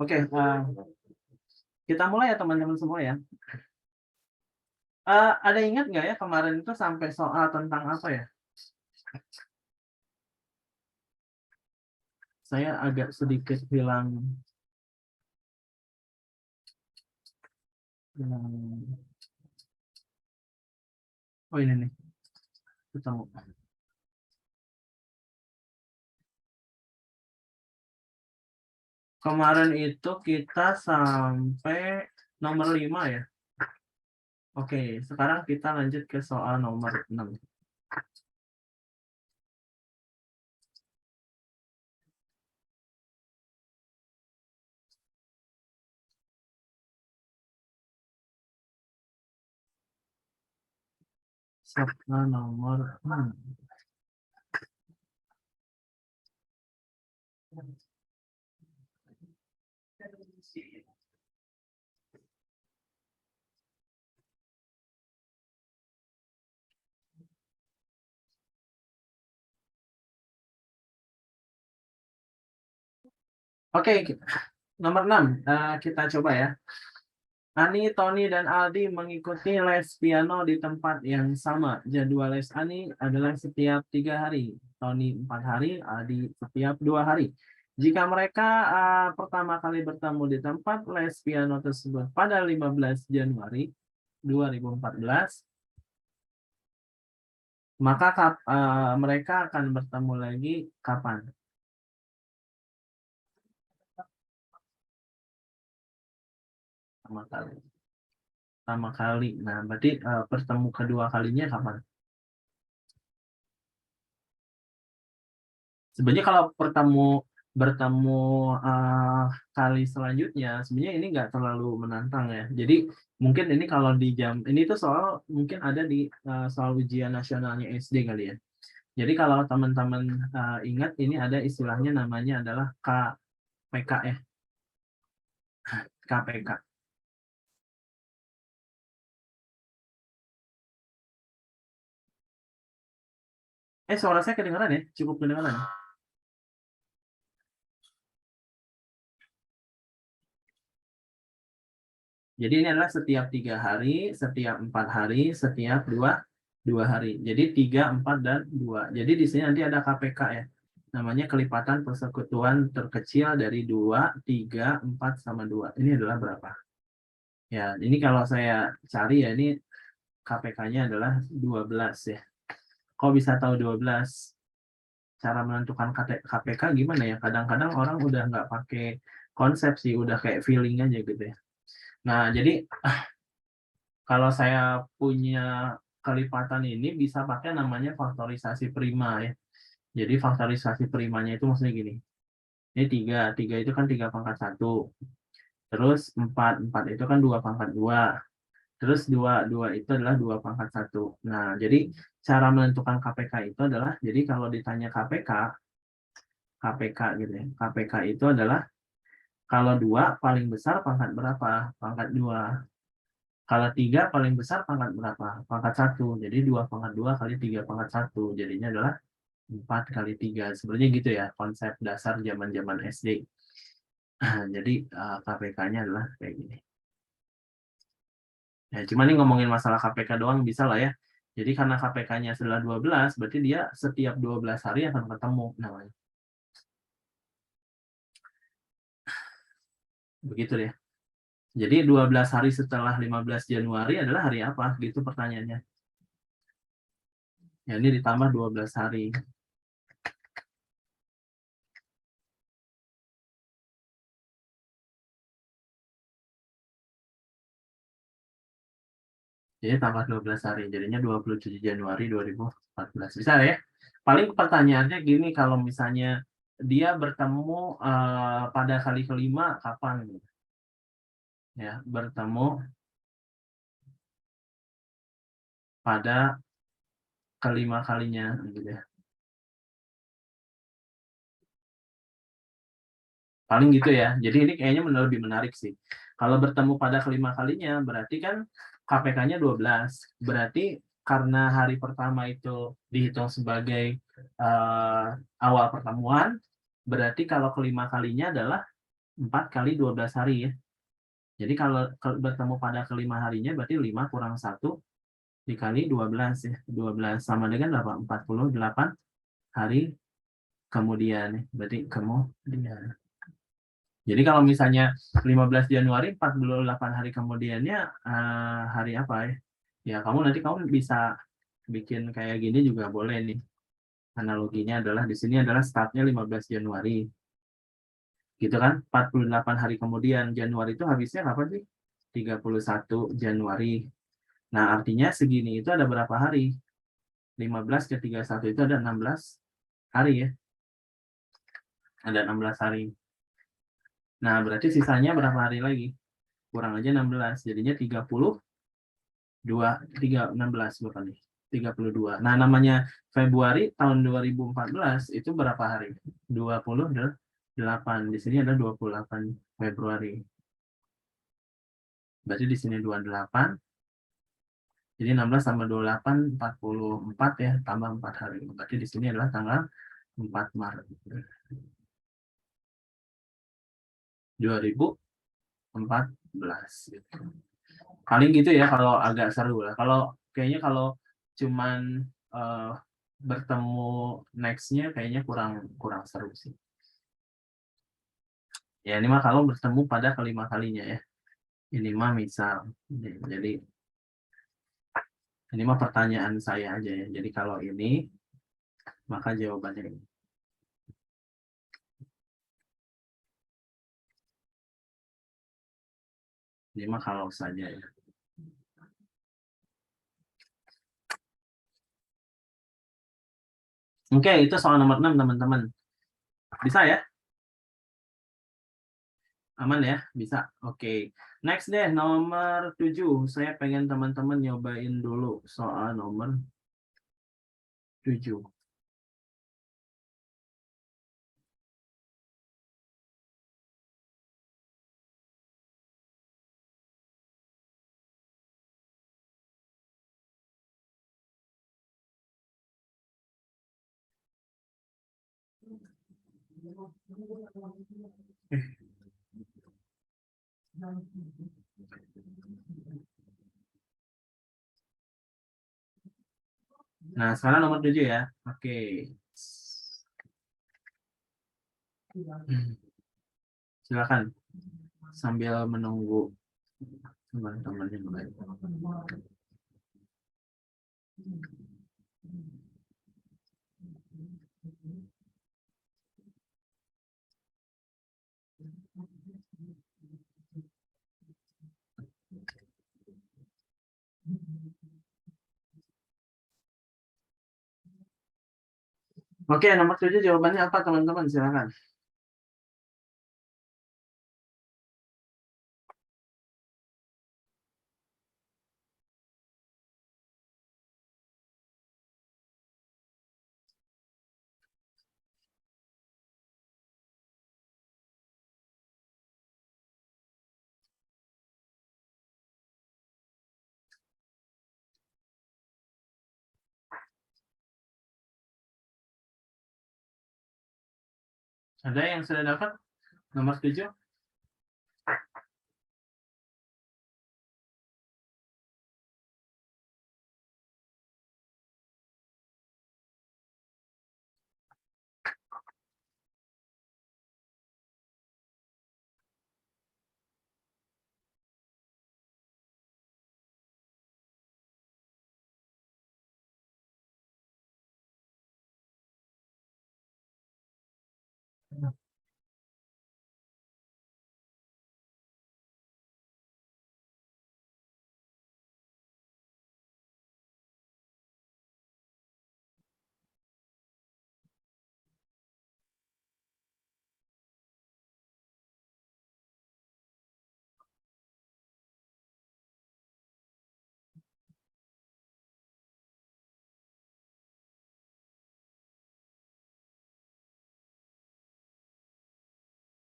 Oke, kita mulai ya teman-teman semua ya. Ada ingat nggak ya kemarin itu sampai soal tentang apa ya? Saya agak sedikit hilang oh ini nih, ketemu. Kemarin itu kita sampai nomor 5 ya. Oke, sekarang kita lanjut ke soal nomor 6. Soal nomor 6. Oke, nomor 6. Kita coba ya. Ani, Tony, dan Aldi mengikuti les piano di tempat yang sama. Jadwal les Ani adalah setiap 3 hari. Tony 4 hari, Aldi setiap 2 hari. Jika mereka pertama kali bertemu di tempat les piano tersebut pada 15 Januari 2014, maka mereka akan bertemu lagi kapan? Pertama kali. Pertama kali. Nah, berarti bertemu kedua kalinya kapan? Sebenarnya kalau bertemu kali selanjutnya, sebenarnya ini nggak terlalu menantang ya. Jadi mungkin ini kalau di jam ini tuh soal mungkin ada di soal ujian nasionalnya SD kali ya. Jadi kalau teman-teman ingat ini ada istilahnya namanya adalah KPK ya, KPK. Suara saya kedengaran ya? Cukup kedengaran. Jadi ini adalah setiap 3 hari, setiap 4 hari, setiap dua hari. Jadi 3, 4, dan 2. Jadi di sini nanti ada KPK ya. Namanya kelipatan persekutuan terkecil dari 2, 3, 4, sama 2. Ini adalah berapa? Ya, ini kalau saya cari ya, ini KPK-nya adalah 12 ya. Kok bisa tahu 12? Cara menentukan KPK gimana ya? Kadang-kadang orang udah nggak pakai konsep sih, udah kayak feeling aja gitu ya. Nah, jadi kalau saya punya kelipatan ini bisa pakai namanya faktorisasi prima ya. Jadi faktorisasi primanya itu maksudnya gini. Ini 3 itu kan 3 pangkat 1. Terus 4 itu kan 2 pangkat 2. Terus 2 itu adalah 2 pangkat 1. Nah, jadi cara menentukan KPK itu adalah, jadi kalau ditanya KPK gitu ya. KPK itu adalah kalau 2 paling besar pangkat berapa? Pangkat 2. Kalau 3 paling besar pangkat berapa? Pangkat 1. Jadi 2 pangkat 2 kali 3 pangkat 1. Jadinya adalah 4 kali 3. Sebenarnya gitu ya konsep dasar zaman-zaman SD. Jadi KPK-nya adalah kayak gini. Ya, cuma ini ngomongin masalah KPK doang bisa lah ya. Jadi karena KPK-nya adalah 12, berarti dia setiap 12 hari akan ketemu namanya. Begitu deh. Jadi 12 hari setelah 15 Januari adalah hari apa? Gitu pertanyaannya. Ya, ini ditambah 12 hari. Jadi tambah 12 hari. Jadinya 27 Januari 2014. Bisa ya? Paling pertanyaannya gini, kalau misalnya dia bertemu pada kali kelima kapan? Ya, bertemu pada kelima kalinya gitu ya. Paling gitu ya. Jadi ini kayaknya lebih menarik sih. Kalau bertemu pada kelima kalinya berarti kan KPK-nya 12. Berarti karena hari pertama itu dihitung sebagai awal pertemuan, berarti kalau kelima kalinya adalah 4 kali 12 hari ya. Jadi kalau bertemu pada kelima harinya berarti 5 kurang 1 dikali 12 ya. 12 sama dengan berapa? 48 hari kemudian. Berarti kemudian. Jadi kalau misalnya 15 Januari 48 hari kemudiannya hari apa ya? Ya kamu bisa bikin kayak gini juga boleh nih. Analoginya adalah di sini adalah startnya 15 Januari. Gitu kan? 48 hari kemudian Januari itu habisnya kapan sih? 31 Januari. Nah, artinya segini itu ada berapa hari? 15 ke 31 itu ada 16 hari ya. Ada 16 hari. Nah, berarti sisanya berapa hari lagi? Kurang aja 16. Jadinya 16 bukan nih. 32. Nah, namanya Februari tahun 2014 itu berapa hari? 28. Di sini ada 28 Februari. Berarti di sini 28. Jadi 16 tambah 28, 44 ya, tambah 4 hari. Berarti di sini adalah tanggal 4 Maret 2014. Gitu. Paling gitu ya kalau agak seru lah. Kayaknya kalau cuman bertemu next-nya kayaknya kurang seru sih. Ya ini mah kalau bertemu pada kelima kalinya ya. Ini mah misal. Jadi ini mah pertanyaan saya aja ya. Jadi kalau ini maka jawabannya ini. Ini mah kalau saja ya. Oke, itu soal nomor 6 teman-teman. Bisa ya? Aman ya? Bisa. Oke. Next deh, nomor 7. Saya pengen teman-teman nyobain dulu soal nomor 7. Nah, sekarang nomor 7 ya. Oke. Silakan sambil menunggu teman-teman yang lain. Oke, nomor 7 jawabannya apa teman-teman? Silakan. Ada yang sudah dapat nomor 7?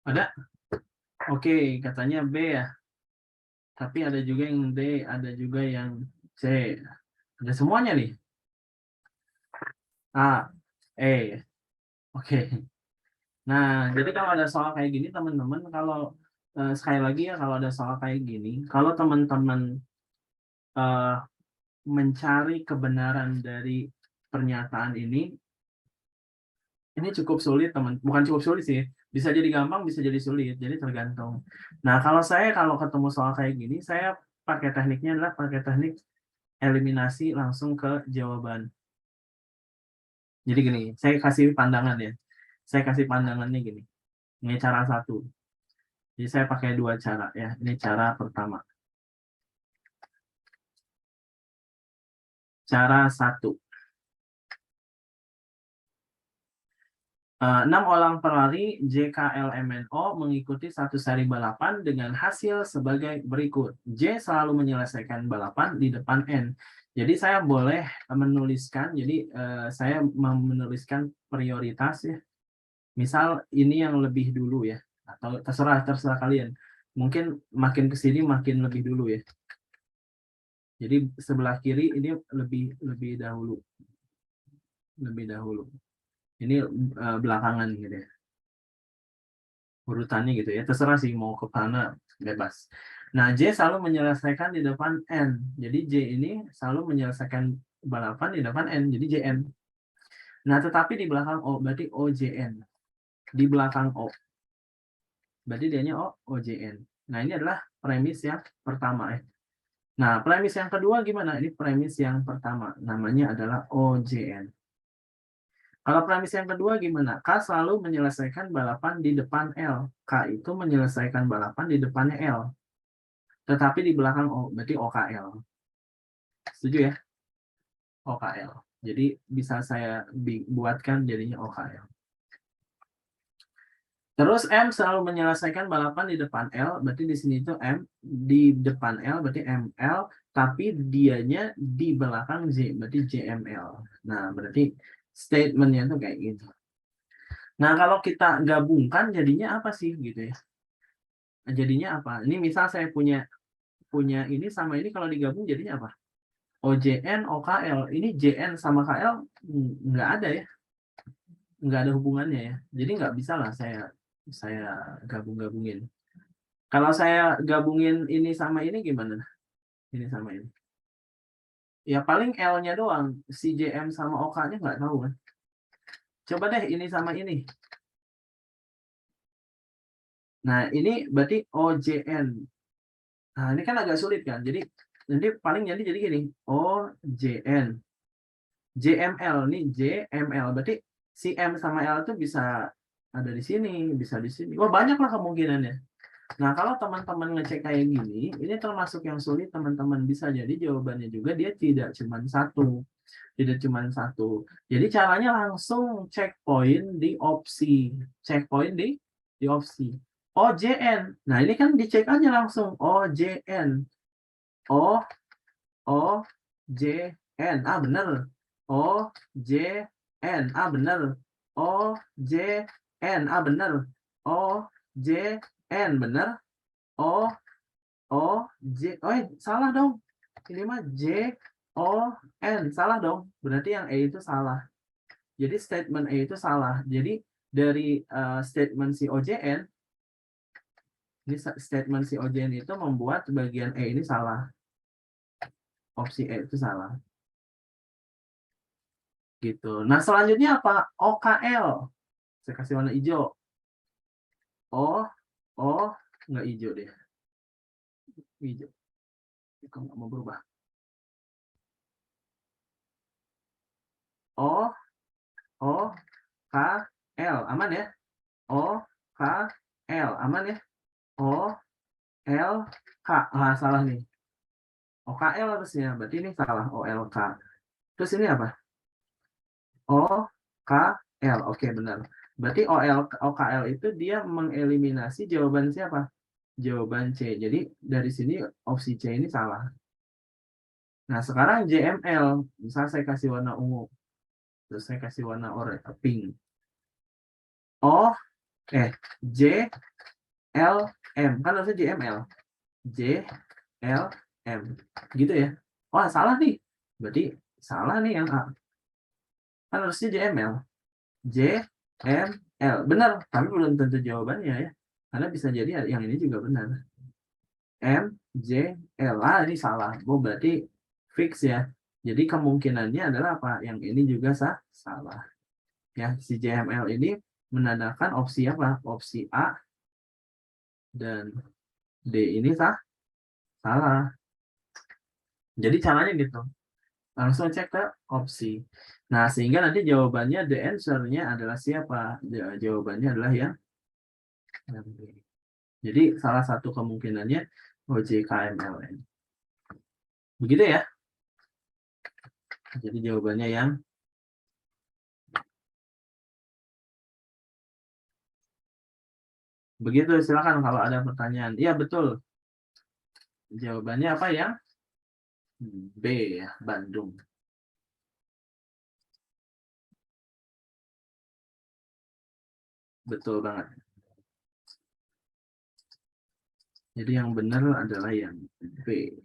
Ada? Oke, katanya B ya. Tapi ada juga yang D, ada juga yang C. Ada semuanya nih. A, E. Oke. Nah, jadi kalau ada soal kayak gini, teman-teman, kalau sekali lagi ya, kalau ada soal kayak gini, kalau teman-teman mencari kebenaran dari pernyataan ini cukup sulit, teman. Bukan cukup sulit sih, bisa jadi gampang, bisa jadi sulit, jadi tergantung. Nah, kalau ketemu soal kayak gini, saya pakai tekniknya adalah pakai teknik eliminasi langsung ke jawaban. Jadi gini, saya kasih pandangan ya. Saya kasih pandangannya gini. Ini cara satu. Jadi saya pakai dua cara ya. Ini cara pertama. Cara satu. 6 orang pelari JKLMNO mengikuti satu seri balapan dengan hasil sebagai berikut. J selalu menyelesaikan balapan di depan N. Jadi saya boleh menuliskan, jadi saya menuliskan prioritas ya. Misal ini yang lebih dulu ya, atau terserah kalian. Mungkin makin ke sini makin lebih dulu ya. Jadi sebelah kiri ini lebih dahulu. Lebih dahulu. Ini belakangan gitu ya. Urutannya gitu ya, terserah sih mau ke mana, bebas. Nah, J selalu menyelesaikan di depan N. Jadi J ini selalu menyelesaikan balapan di depan N, jadi JN. Nah, tetapi di belakang O, berarti OJN. Di belakang O. Berarti dianya OJN. Nah, ini adalah premis yang pertama ya. Nah, premis yang kedua gimana? Ini premis yang pertama. Namanya adalah OJN. Kalau premis yang kedua gimana? K selalu menyelesaikan balapan di depan L. K itu menyelesaikan balapan di depannya L. Tetapi di belakang O, berarti OKL. Setuju ya? OKL. Jadi bisa saya buatkan jadinya OKL. Terus M selalu menyelesaikan balapan di depan L, berarti di sini itu M, di depan L berarti ML, tapi dianya di belakang J, berarti JML. Nah, berarti statementnya itu kayak gitu. Nah, kalau kita gabungkan jadinya apa sih gitu ya? Jadinya apa? Ini misal saya punya ini sama ini kalau digabung jadinya apa? OJN, OKL. Ini JN sama KL nggak ada ya. Nggak ada hubungannya ya. Jadi nggak bisa lah saya gabung-gabungin. Kalau saya gabungin ini sama ini gimana? Ini sama ini. Ya paling L-nya doang. Si JM sama OK-nya nggak tahu kan. Coba deh ini sama ini. Nah ini berarti OJN. Nah ini kan agak sulit kan. Jadi paling jadi gini. OJN. JML nih JML. Berarti si M sama L itu bisa ada di sini, bisa di sini. Wah banyak lah kemungkinannya. Nah, kalau teman-teman ngecek kayak gini, ini termasuk yang sulit teman-teman bisa jadi jawabannya juga dia tidak cuma satu. Tidak cuma satu. Jadi caranya langsung checkpoint di opsi. Checkpoint di opsi. OJN. Nah, ini kan dicek aja langsung. OJN. O, O, J, N. Ah, bener. O, J, N. Ah, bener. O, J, N. Ah, bener. O, J, N. Bener. O, J, salah dong. Ini mah J, O, N. Salah dong. Berarti yang E itu salah. Jadi statement E itu salah. Jadi dari statement si OJN, ini statement si OJN itu membuat bagian E ini salah. Opsi E itu salah. Gitu. Nah, selanjutnya apa? OKL. Saya kasih warna hijau. Nggak hijau deh. Hijau. Kok nggak mau berubah? K, L. Aman ya? K, L. Aman ya? L, K. Ah, salah nih. OKL harusnya. Berarti ini salah. OLK. Terus ini apa? OKL. Oke, benar. Berarti OKL itu dia mengeliminasi jawaban siapa? Jawaban C. Jadi dari sini opsi C ini salah. Nah, sekarang JML. Misal saya kasih warna ungu. Terus saya kasih warna oranye, pink. J, L, M. Kan harusnya JML. J, L, M. Gitu ya. Wah, salah nih. Berarti salah nih yang A. Kan harusnya JML. J, M, L. Benar, tapi belum tentu jawabannya ya. Karena bisa jadi yang ini juga benar. M, J, L. Ah, ini salah. Oh, berarti fix ya. Jadi kemungkinannya adalah apa? Yang ini juga salah. Ya, si JML ini menandakan opsi apa? Opsi A dan D ini salah. Jadi caranya gitu. Langsung cek ke opsi. Nah, sehingga nanti jawabannya, the answer-nya adalah siapa? Jawabannya adalah yang B. Jadi salah satu kemungkinannya OJKMLN. Begitu ya. Jadi jawabannya yang begitu. Silakan kalau ada pertanyaan. Iya betul. Jawabannya apa ya? B ya, Bandung. Betul banget. Jadi yang benar adalah yang B.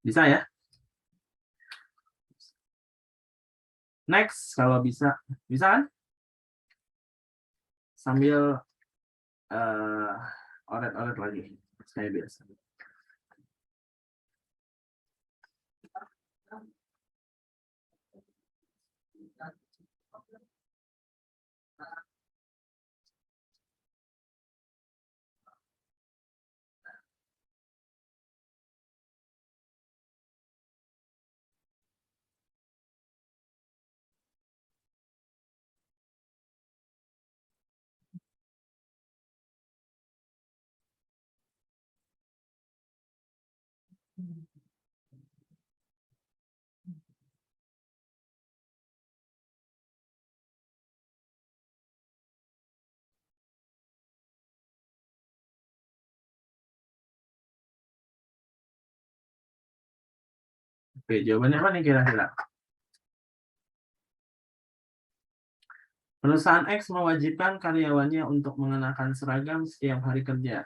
Bisa ya? Next, kalau bisa. Bisa kan? Sambil oret-oret lagi. Saya biasa. Oke, jawabannya apa nih kira-kira? Perusahaan X mewajibkan karyawannya untuk mengenakan seragam setiap hari kerja.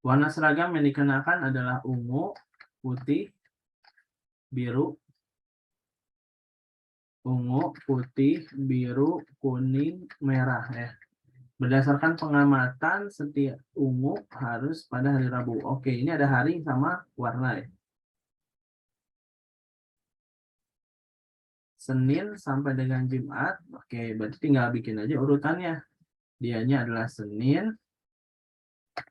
Warna seragam yang dikenakan adalah ungu, putih, biru, kuning, merah ya. Berdasarkan pengamatan, setiap ungu harus pada hari Rabu. Oke, ini ada hari sama warna ya. Senin sampai dengan Jumat. Oke, berarti tinggal bikin aja urutannya. Dianya adalah Senin.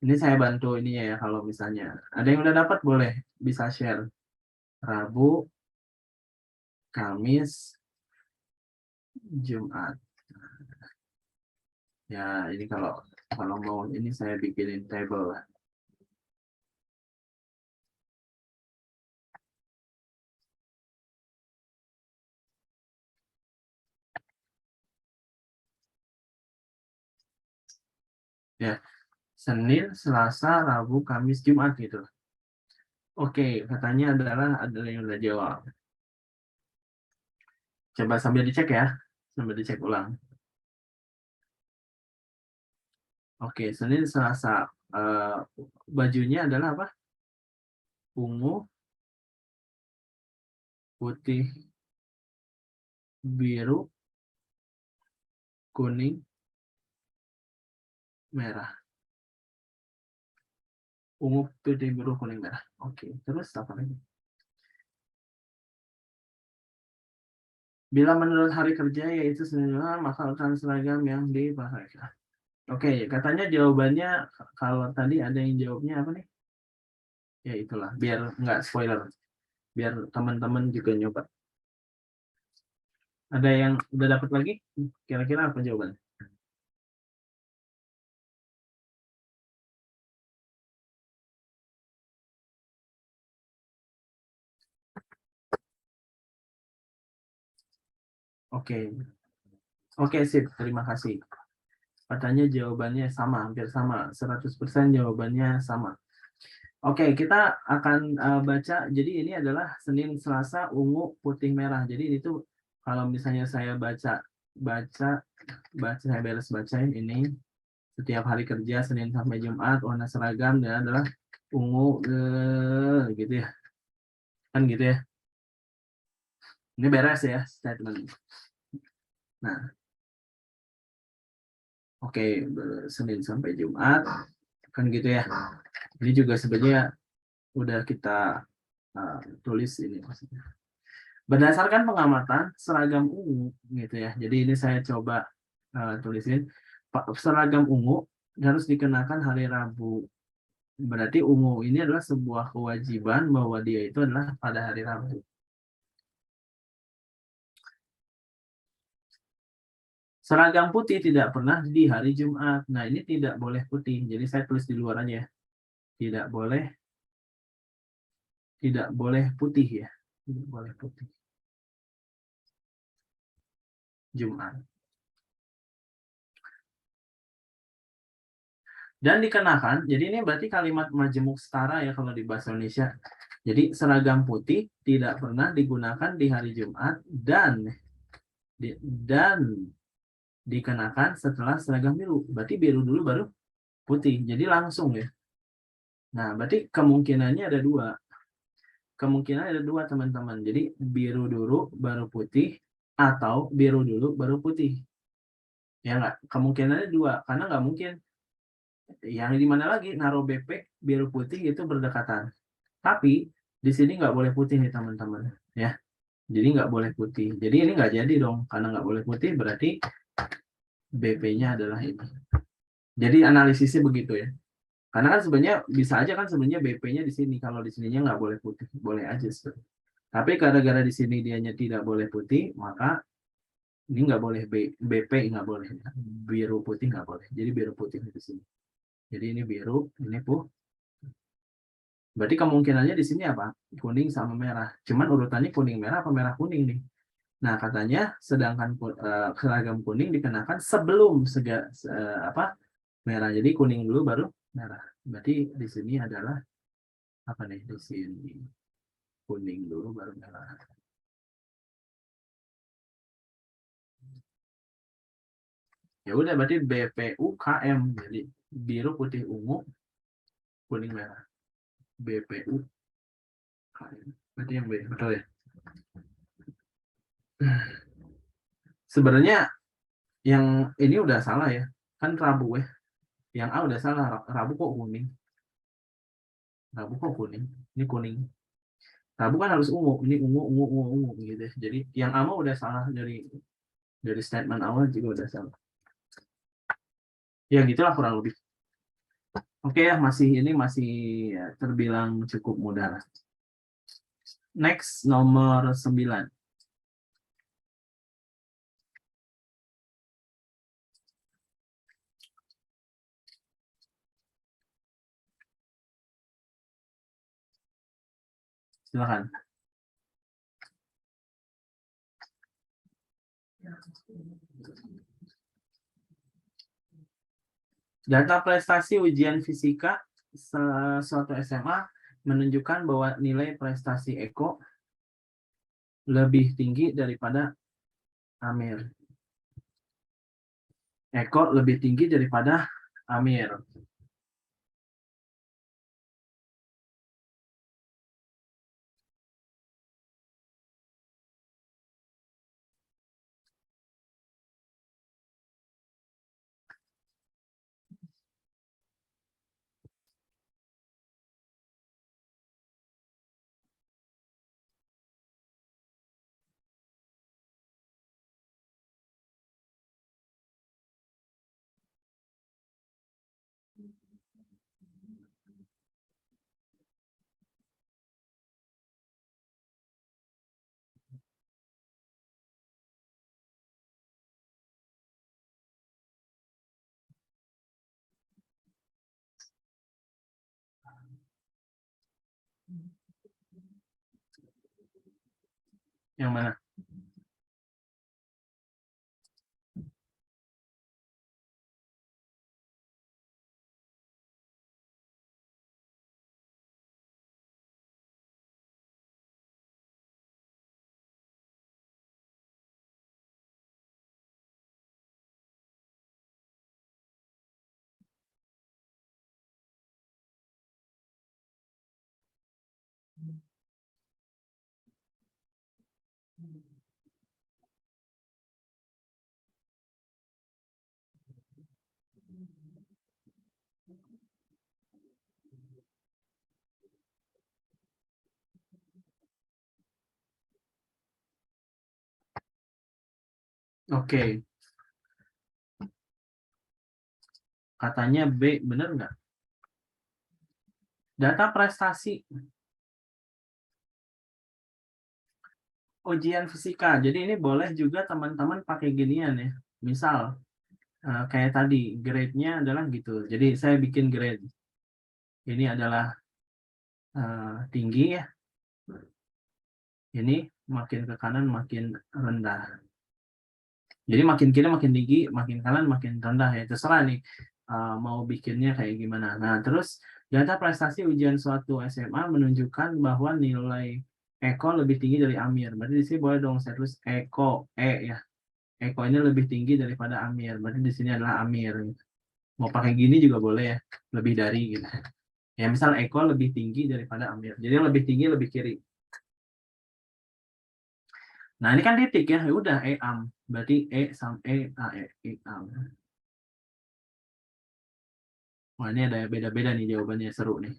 Ini saya bantu ininya ya, kalau misalnya ada yang udah dapat boleh bisa share. Rabu, Kamis, Jumat. Ya, ini kalau mau ini saya bikinin table. Ya, Senin, Selasa, Rabu, Kamis, Jumat gitu. Oke, katanya ada yang udah jawab. Coba sambil dicek ya, sambil dicek ulang. Oke, Senin, Selasa. Bajunya adalah apa? Ungu, putih, biru, kuning, merah. Ungu, putih, biru, kuning, merah. Oke, terus apa lagi? Bila menurut hari kerja yaitu Senin, maka akan seragam yang dipakai. Oke, katanya jawabannya kalau tadi ada yang jawabnya apa nih? Ya itulah, biar nggak spoiler, biar teman-teman juga nyoba. Ada yang udah dapat lagi? Kira-kira apa jawabannya? Oke, oke sip, terima kasih. Katanya jawabannya sama, hampir sama, 100% jawabannya sama. Oke, kita akan baca. Jadi ini adalah Senin, Selasa, ungu, putih, merah. Jadi itu kalau misalnya saya baca, saya beres bacain ini setiap hari kerja Senin sampai Jumat warna seragam dan adalah ungu gitu ya, kan gitu ya. Ini beres ya statement. Nah, oke, Senin sampai Jumat kan gitu ya. Ini juga sebenarnya udah kita tulis ini maksudnya. Berdasarkan pengamatan seragam ungu gitu ya. Jadi ini saya coba tulisin seragam ungu harus dikenakan hari Rabu. Berarti ungu ini adalah sebuah kewajiban bahwa dia itu adalah pada hari Rabu. Seragam putih tidak pernah di hari Jumat. Nah, ini tidak boleh putih. Jadi saya tulis di luar aja. Tidak boleh, tidak boleh putih ya. Tidak boleh putih. Jumat. Dan dikenakan, jadi ini berarti kalimat majemuk setara ya kalau di bahasa Indonesia. Jadi seragam putih tidak pernah digunakan di hari Jumat dan dikenakan setelah seragam biru. Berarti biru dulu baru putih. Jadi langsung ya. Nah, berarti kemungkinannya ada dua. Kemungkinan ada dua teman-teman. Jadi biru dulu baru putih atau biru dulu baru putih. Ya nggak? Kemungkinannya dua. Karena nggak mungkin yang di mana lagi naruh BP biru putih itu berdekatan. Tapi di sini nggak boleh putih nih teman-teman. Ya. Jadi nggak boleh putih. Jadi ini nggak jadi dong. Karena nggak boleh putih berarti BP-nya adalah ini. Jadi analisisnya begitu ya. Karena kan sebenarnya bisa aja kan sebenarnya BP-nya di sini. Kalau di sininya nggak boleh putih, boleh aja sebenarnya. Tapi gara-gara di sini dianya tidak boleh putih, maka ini nggak boleh BP nggak boleh, biru putih nggak boleh. Jadi biru putih di sini. Jadi ini biru, ini putih. Berarti kemungkinannya di sini apa? Kuning sama merah. Cuman urutannya kuning merah apa merah kuning nih? Nah katanya sedangkan seragam kuning dikenakan sebelum apa merah. Jadi kuning dulu baru merah. Berarti di sini adalah apa nih? Di sini kuning dulu baru merah. Ya udah berarti BPUKM. Jadi biru putih ungu kuning merah. BPUKM. Berarti yang B betul ya. Sebenarnya yang ini udah salah ya. Kan Rabu ya. Yang A udah salah. Rabu kok kuning? Rabu kok kuning? Ini kuning. Rabu kan harus ungu. Ini ungu, ungu, ungu, ungu gitu. Jadi yang A mah udah salah dari statement awal juga udah salah. Ya gitulah kurang lebih. Oke ya, masih ya, terbilang cukup mudah. Next nomor 9. Silakan. Data prestasi ujian fisika suatu SMA menunjukkan bahwa nilai prestasi Eko lebih tinggi daripada Amir. Eko lebih tinggi daripada Amir. Yang mana? Oke, katanya B, bener nggak? Data prestasi ujian fisika. Jadi ini boleh juga teman-teman pakai ginian ya. Misal, kayak tadi, grade-nya adalah gitu. Jadi saya bikin grade. Ini adalah tinggi ya. Ini makin ke kanan makin rendah. Jadi makin kiri makin tinggi, makin kanan makin rendah ya. Terserah nih mau bikinnya kayak gimana. Nah, terus data prestasi ujian suatu SMA menunjukkan bahwa nilai Eko lebih tinggi dari Amir. Berarti di sini boleh dong saya tulis Eko E ya. Eko ini lebih tinggi daripada Amir. Berarti di sini adalah Amir. Mau pakai gini juga boleh ya, lebih dari gitu. Ya misal Eko lebih tinggi daripada Amir. Jadi lebih tinggi lebih kiri. Nah, ini kan titik ya. Ya udah am. Berarti sama am. Wah, ini ada beda-beda nih jawabannya, seru nih.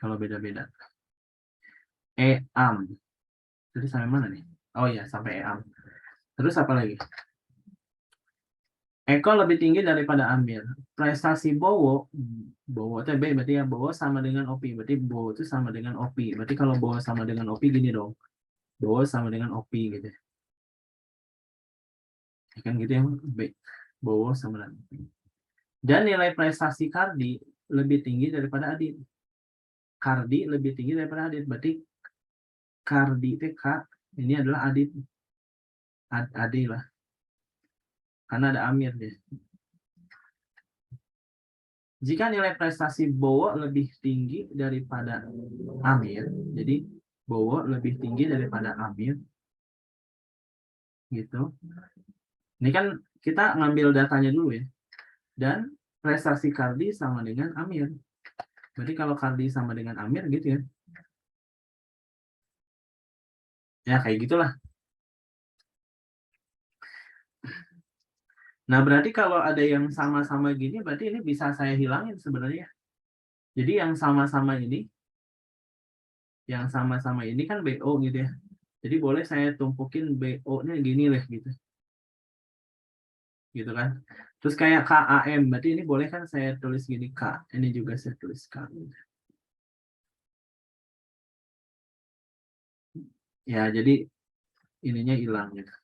Kalau beda-beda. Am. Jadi sampai mana nih? Oh ya, sampai am. Terus apa lagi? Eko lebih tinggi daripada Amir. Prestasi Bowo itu B berarti ya, Bowo sama dengan Opi. Berarti Bowo itu sama dengan Opi. Berarti kalau Bowo sama dengan Opi gini dong. Bowo sama dengan Opi gitu. Ya kan gitu ya, B. Bowo sama dengan Opi. Dan nilai prestasi Kardi lebih tinggi daripada Adit. Kardi lebih tinggi daripada Adit. Berarti Kardi itu K, ini adalah Adit. Adit lah. Karena ada Amir deh. Jika nilai prestasi Bowo lebih tinggi daripada Amir, jadi Bowo lebih tinggi daripada Amir, gitu. Ini kan kita ngambil datanya dulu ya. Dan prestasi Kardi sama dengan Amir. Berarti kalau Kardi sama dengan Amir gitu ya. Ya kayak gitulah. Nah, berarti kalau ada yang sama-sama gini, berarti ini bisa saya hilangin sebenarnya. Jadi yang sama-sama ini kan BO gitu ya. Jadi boleh saya tumpukin BO-nya gini lah gitu. Gitu kan. Terus kayak KAM, berarti ini boleh kan saya tulis gini K. Ini juga saya tulis K. Ya, jadi ininya hilang gitu.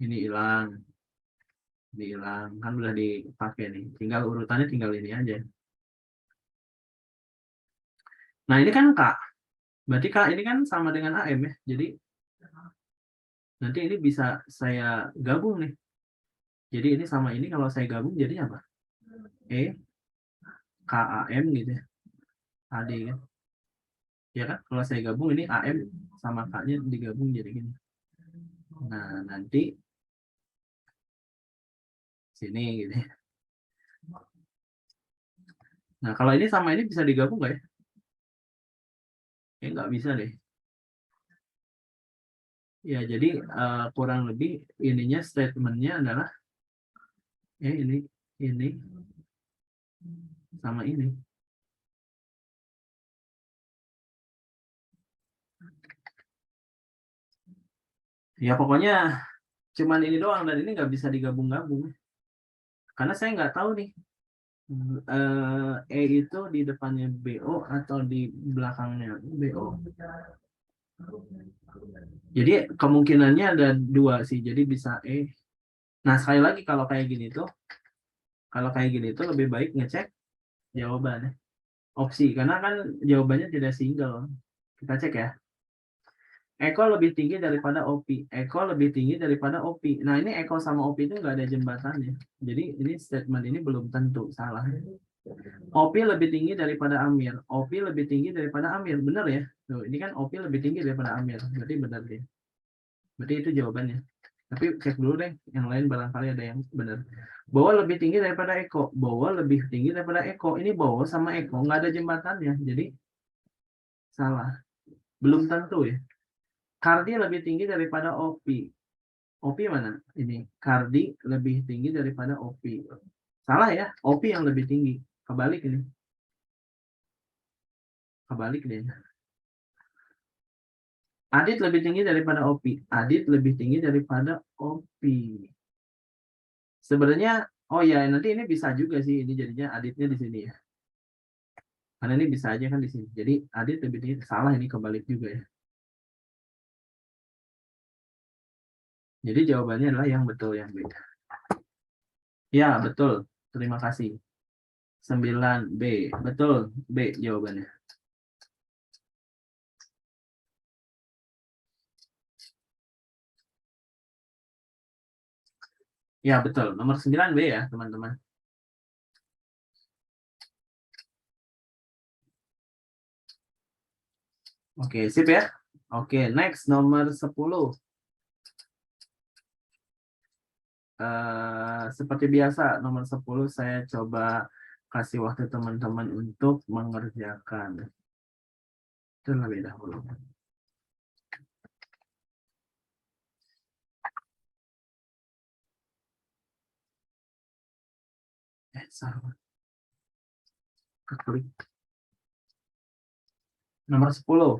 Ini hilang. Dihilang. Kan udah dipakai nih. Tinggal urutannya tinggal ini aja. Nah, ini kan K. Berarti K ini kan sama dengan AM ya. Jadi nanti ini bisa saya gabung nih. Jadi ini sama ini kalau saya gabung jadi apa? KAM gitu ya. AD kan. Ya kan? Kalau saya gabung ini AM sama K-nya digabung jadi gini. Nah, nanti sini gitu ya. Nah, kalau ini sama ini bisa digabung nggak ya? Nggak bisa deh. Ya, jadi kurang lebih ininya statementnya adalah ini sama ini. Ya pokoknya cuman ini doang dan ini nggak bisa digabung-gabung. Karena saya nggak tahu nih itu di depannya BO atau di belakangnya BO. Jadi kemungkinannya ada dua sih. Jadi bisa Nah, sekali lagi kalau kayak gini tuh lebih baik ngecek jawabannya. Opsi karena kan jawabannya tidak single. Kita cek ya. Eko lebih tinggi daripada Opi. Eko lebih tinggi daripada Opi. Nah, ini Eko sama Opi itu nggak ada jembatannya. Jadi ini statement ini belum tentu salah. Opi lebih tinggi daripada Amir. Opi lebih tinggi daripada Amir. Benar ya? Tuh, ini kan Opi lebih tinggi daripada Amir. Berarti benar deh. Berarti itu jawabannya. Tapi cek dulu deh. Yang lain barangkali ada yang benar. Bowo lebih tinggi daripada Eko. Bowo lebih tinggi daripada Eko. Ini Bowo sama Eko. Nggak ada jembatannya. Jadi salah. Belum tentu ya. Kardi lebih tinggi daripada OPI. OPI mana? Ini. Kardi lebih tinggi daripada OPI. Salah ya, OPI yang lebih tinggi. Kebalik ini. Kebalik deh. Adit lebih tinggi daripada OPI. Adit lebih tinggi daripada OPI. Sebenarnya, oh ya nanti ini bisa juga sih. Ini jadinya Aditnya di sini ya. Karena ini bisa aja kan di sini. Jadi Adit lebih tinggi. Salah ini kebalik juga ya. Jadi jawabannya adalah yang betul yang beda. Ya, betul. Terima kasih. 9B. Betul. B jawabannya. Ya, betul. Nomor 9B ya, teman-teman. Oke, sip ya. Oke, next nomor 10. Seperti biasa, nomor 10 saya coba kasih waktu teman-teman untuk mengerjakan. Terlebih dahulu. Salah. Keklik. Nomor 10.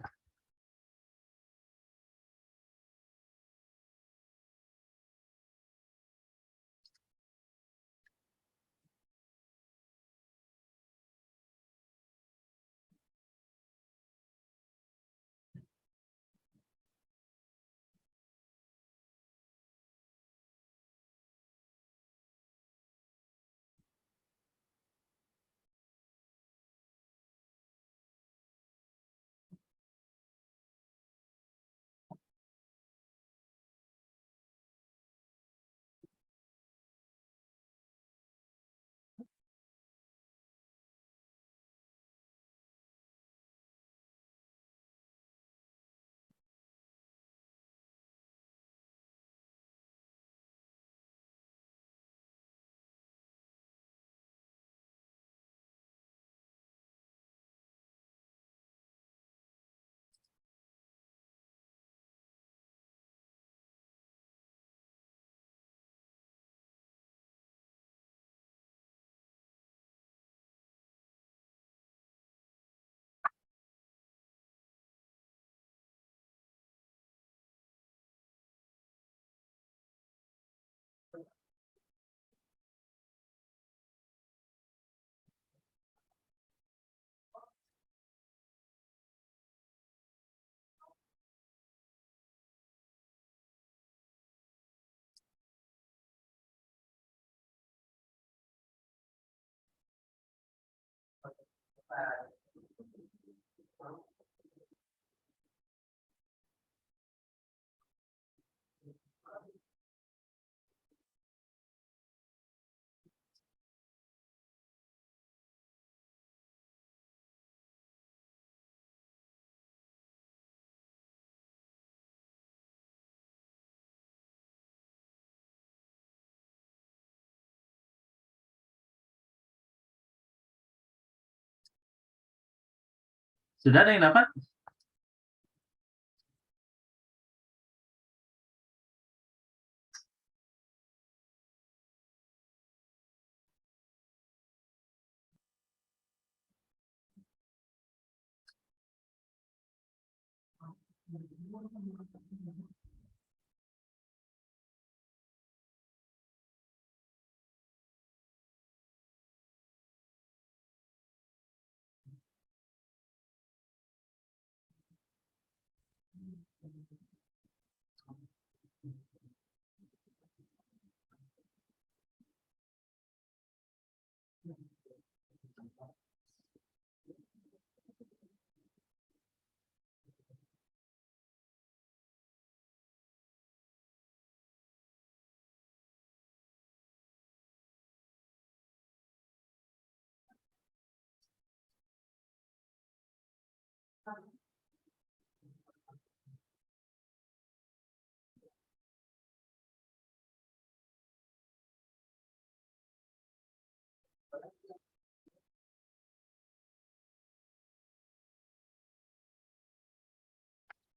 Sudah ada yang dapat?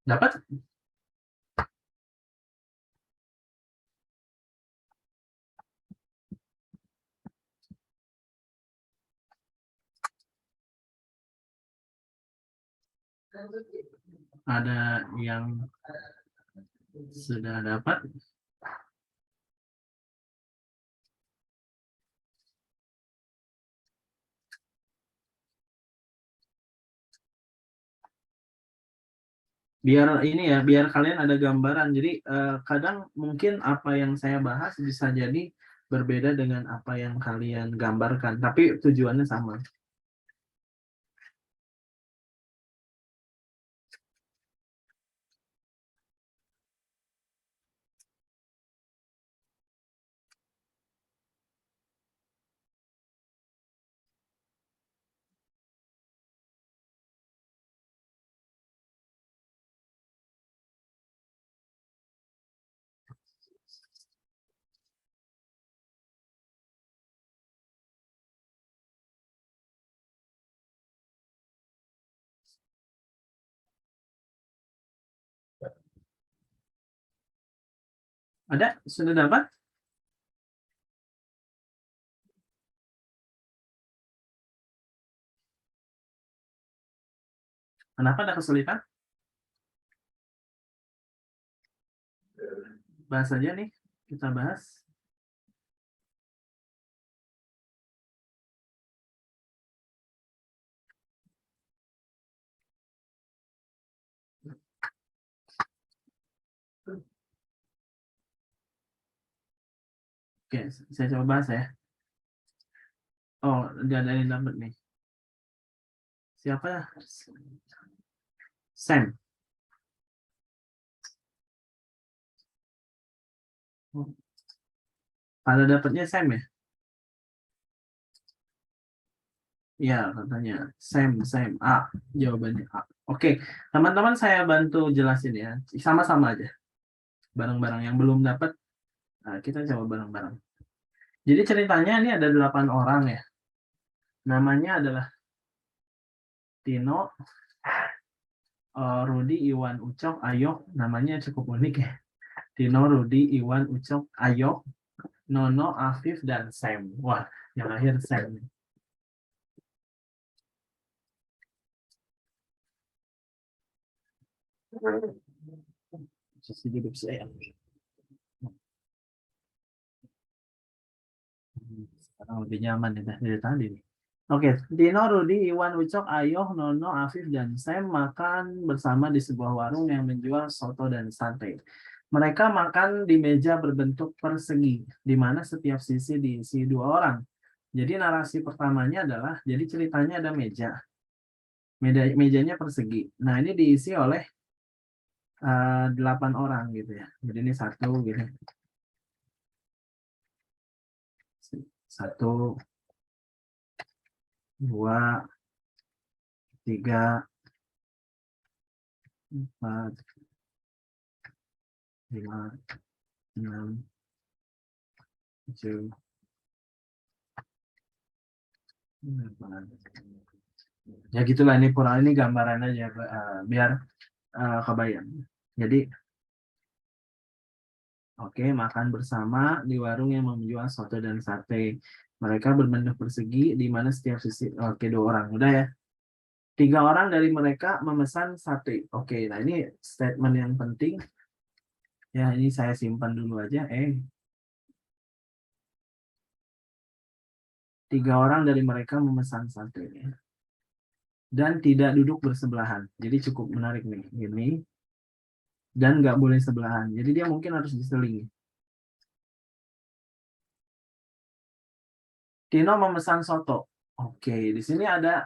Dapat? Ada yang sudah dapat? Biar ini ya, biar kalian ada gambaran. Jadi kadang mungkin apa yang saya bahas bisa jadi berbeda dengan apa yang kalian gambarkan, tapi tujuannya sama. Ada? Sudah dapat? Kenapa ada kesulitan? Bahas aja nih, kita bahas. Oke, saya coba bahas ya. Oh, udah ada yang dapat nih. Siapa ya? Sam. Pada dapatnya Sam ya? Iya, katanya Sam A. Jawabannya A. Oke, teman-teman saya bantu jelasin ya. Sama-sama aja. Bareng-bareng yang belum dapat, kita coba bareng-bareng. Jadi ceritanya ini ada 8 orang ya. Namanya adalah Tino, Rudi, Iwan, Ucok, Ayok. Namanya cukup unik ya. Tino, Rudi, Iwan, Ucok, Ayok, Nono, Afif, dan Sam. Wah, yang akhir Sam. Sisi hidup saya. Sekarang lebih nyaman ya dari tadi. Oke, Tino, Rudi, Iwan, Ucok, Ayoh, Nono, Afif, dan Sam makan bersama di sebuah warung yang menjual soto dan sate. Mereka makan di meja berbentuk persegi, di mana setiap sisi diisi 2 orang. Jadi narasi pertamanya adalah, jadi ceritanya ada meja. Mejanya persegi. Nah, ini diisi oleh 8 orang gitu ya. Jadi ini satu gitu. Satu, dua, tiga, empat, lima, enam, tujuh, delapan. Ya gitulah, ini kurang, ini gambaran aja biar kebayang. Jadi oke, makan bersama di warung yang menjual soto dan sate. Mereka berbentuk persegi di mana setiap sisi, oke, 2 orang udah ya. 3 orang dari mereka memesan sate. Oke, nah ini statement yang penting ya, ini saya simpan dulu aja. 3 orang dari mereka memesan sate dan tidak duduk bersebelahan. Jadi cukup menarik nih ini, dan nggak boleh sebelahan. Jadi dia mungkin harus diseling. Tino memesan soto. Oke, di sini ada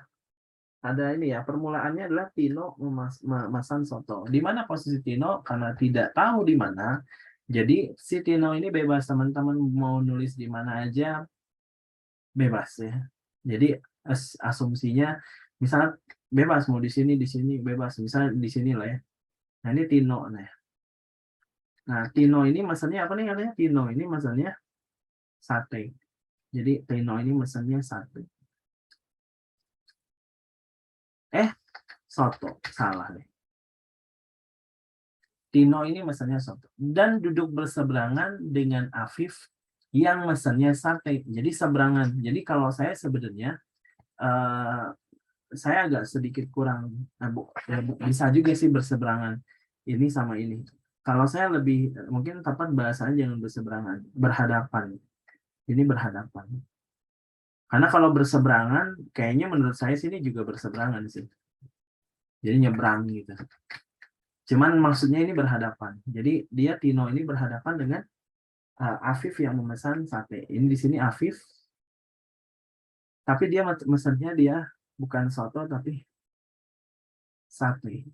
ini ya, permulaannya adalah Tino memesan soto. Di mana posisi Tino? Karena tidak tahu di mana. Jadi si Tino ini bebas, teman-teman mau nulis di mana aja bebas ya. Jadi asumsinya misalnya bebas, mau di sini bebas. Misalnya di sini lah ya. Nah, ini Tino nih. Nah, Tino ini maksudnya apa nih katanya? Tino ini maksudnya sate. Jadi Tino ini mesennya sate. Soto. Salah nih. Tino ini mesennya soto. Dan duduk berseberangan dengan Afif yang mesennya sate. Jadi seberangan. Jadi kalau saya sebenarnya saya agak sedikit kurang, bisa juga sih berseberangan ini sama ini. Kalau saya lebih mungkin tepat bahasanya jangan berseberangan, berhadapan. Ini berhadapan. Karena kalau berseberangan, kayaknya menurut saya sini juga berseberangan sih. Jadi nyebrang gitu. Cuman maksudnya ini berhadapan. Jadi dia Tino ini berhadapan dengan Afif yang memesan sate. Ini di sini Afif, tapi dia mesennya dia bukan soto tapi sate.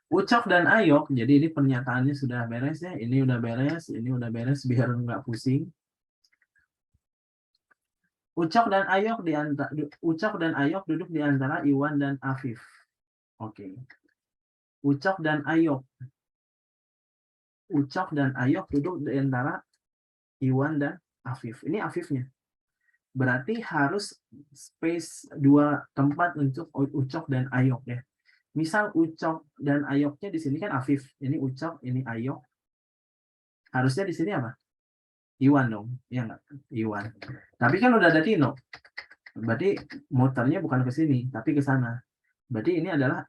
Ucok dan Ayok, jadi ini pernyataannya sudah beres ya. Ini udah beres, ini udah beres biar nggak pusing. Ucok dan Ayok duduk di antara Iwan dan Afif. Oke. Ucok dan Ayok. Ucok dan Ayok duduk di antara Iwan dan Afif. Ini Afifnya. Berarti harus space 2 tempat untuk Ucok dan Ayok ya. Misal Ucok dan Ayoknya di sini kan Afif. Ini Ucok, ini Ayok. Harusnya di sini apa? Iwan dong. Ya enggak? Iwan. Tapi kan udah ada Tino. Berarti muternya bukan ke sini, tapi ke sana. Berarti ini adalah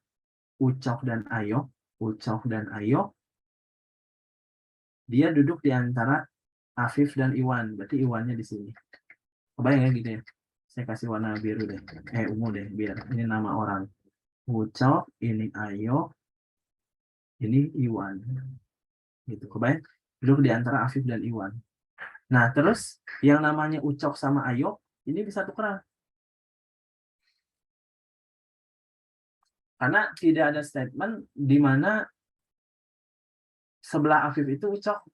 Ucok dan Ayok. Ucok dan Ayok. Dia duduk di antara Afif dan Iwan. Berarti Iwannya di sini. Kebayang ya gitu ya. Saya kasih warna biru deh. Ungu deh. Biar ini nama orang. Ucok, ini Ayok, ini Iwan. Gitu. Kebayang? Duduk di antara Afif dan Iwan. Nah, terus yang namanya Ucok sama Ayok, ini bisa tukeran. Karena tidak ada statement di mana sebelah Afif itu Ucok.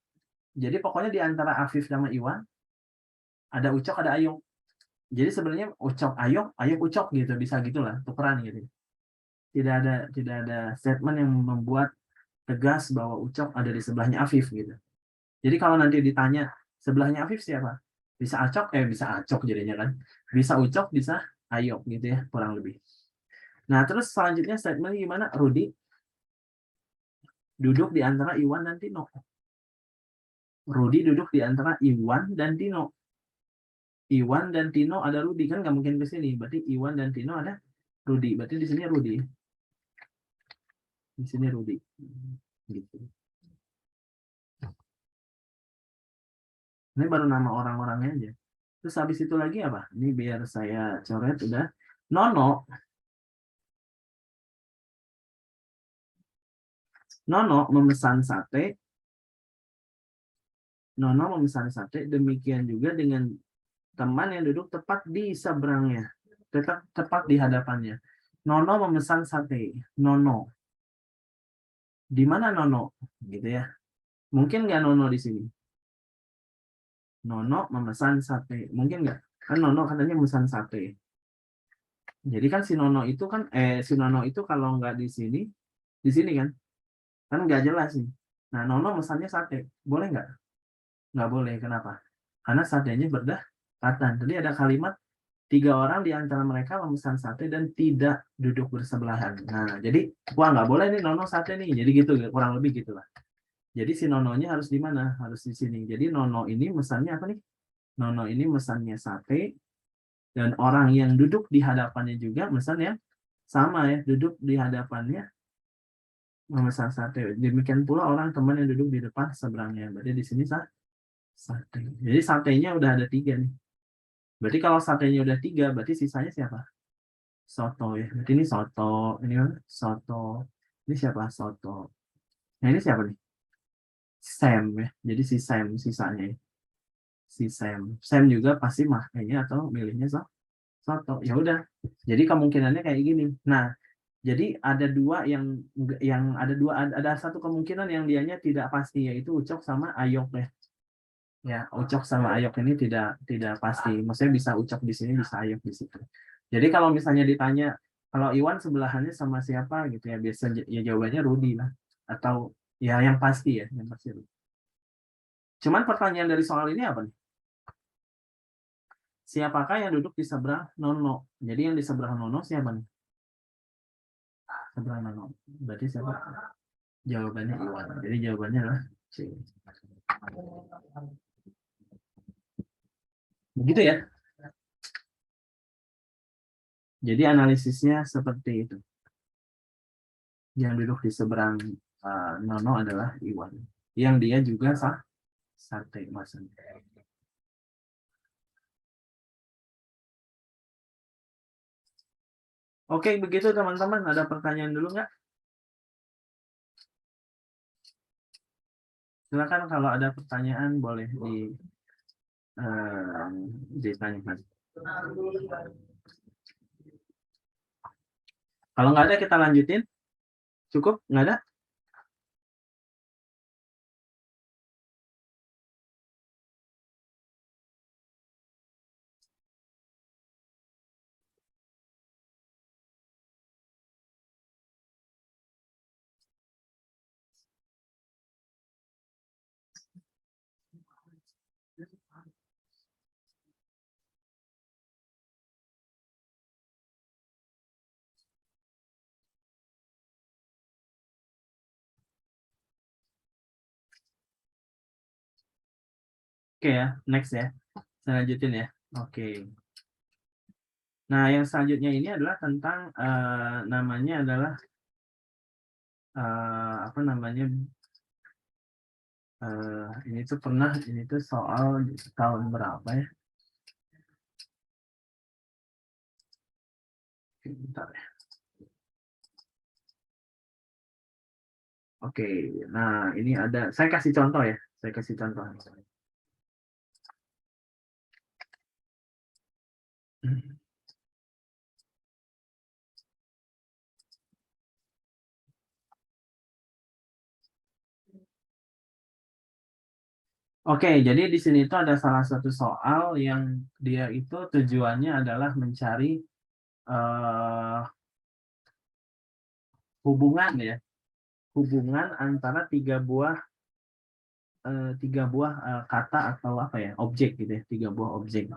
Jadi pokoknya di antara Afif sama Iwan, ada Ucok, ada Ayok. Jadi sebenarnya Ucok, Ayok, Ayok, Ucok gitu. Bisa gitulah, tukeran gitu. Tidak ada statement yang membuat tegas bahwa Ucok ada di sebelahnya Afif gitu. Jadi kalau nanti ditanya sebelahnya Afif siapa? Bisa bisa Acok jadinya kan. Bisa Ucok, bisa Ayok gitu ya, kurang lebih. Nah, terus selanjutnya statement gimana? Rudi duduk di antara Iwan dan Tino. Rudi duduk di antara Iwan dan Tino. Iwan dan Tino ada Rudi, kan nggak mungkin ke sini. Berarti Iwan dan Tino ada Rudi. Berarti di sini Rudi. Di sini Rudi. Gitu. Ini baru nama orang-orangnya aja. Terus habis itu lagi apa? Ini biar saya coret udah. Nono. Nono memesan sate. Nono memesan sate. Demikian juga dengan teman yang duduk tepat di seberangnya. Tepat di hadapannya. Nono memesan sate. Nono. Di mana Nono? Gitu ya. Mungkin nggak Nono di sini? Nono memesan sate. Mungkin nggak? Kan Nono katanya memesan sate. Jadi kan si Nono itu kalau nggak di sini kan? Kan nggak jelas nih. Nah, Nono memesannya sate. Boleh nggak? Nggak boleh. Kenapa? Karena satenya berdekatan. Tadi ada kalimat 3 orang di antara mereka memesan sate dan tidak duduk bersebelahan. Nah, jadi wah nggak boleh nih Nono sate nih. Jadi gitu, kurang lebih gitulah. Jadi si Nononya harus di mana? Harus di sini. Jadi Nono ini mesannya apa nih? Nono ini mesannya sate dan orang yang duduk di hadapannya juga mesan ya sama ya, duduk di hadapannya memesan sate. Demikian pula orang teman yang duduk di depan seberangnya. Berarti di sini sate. Jadi satenya udah ada 3 nih. Berarti kalau satenya udah 3, berarti sisanya siapa? Soto ya. Berarti ini soto. Ini mana? Soto. Ini siapa? Soto. Nah ini siapa nih? Sam ya. Jadi si Sam sisanya ya. Si Sam. Sam juga pasti kayaknya atau milihnya soto. Ya udah. Jadi kemungkinannya kayak gini. Nah, jadi ada dua ada satu kemungkinan yang dianya tidak pasti, yaitu Ucok sama Ayok ya. Ya, Ucok sama Ayok ini tidak pasti. Maksudnya bisa Ucok di sini, bisa Ayok di situ. Jadi kalau misalnya ditanya kalau Iwan sebelahannya sama siapa gitu ya, biasa ya jawabannya Rudi lah. Atau ya yang pasti ya, yang pasti Rudi. Cuman pertanyaan dari soal ini apa nih? Siapakah yang duduk di seberang Nono? Jadi yang di seberang Nono siapa nih? Seberang Nono. Berarti siapa? Jawabannya Iwan. Jadi jawabannya adalah C. Begitu ya. Jadi analisisnya seperti itu. Yang duduk di seberang Nono adalah Iwan. Yang dia juga sate maksudnya. Oke, begitu teman-teman. Ada pertanyaan dulu nggak? Silakan kalau ada pertanyaan boleh ditanyakan. Kalau nggak ada kita lanjutin. Cukup? Nggak ada? Oke ya, next ya. Saya lanjutin ya. Oke. Nah, yang selanjutnya ini adalah tentang namanya adalah apa namanya? Ini tuh pernah ini tuh soal tahun berapa ya? Bentar ya. Oke, nah ini ada. Saya kasih contoh ya. Saya kasih contoh. Oke, jadi di sini itu ada salah satu soal yang dia itu tujuannya adalah mencari eh, hubungan ya, hubungan antara tiga buah kata atau apa ya, objek gitu ya, tiga buah objek.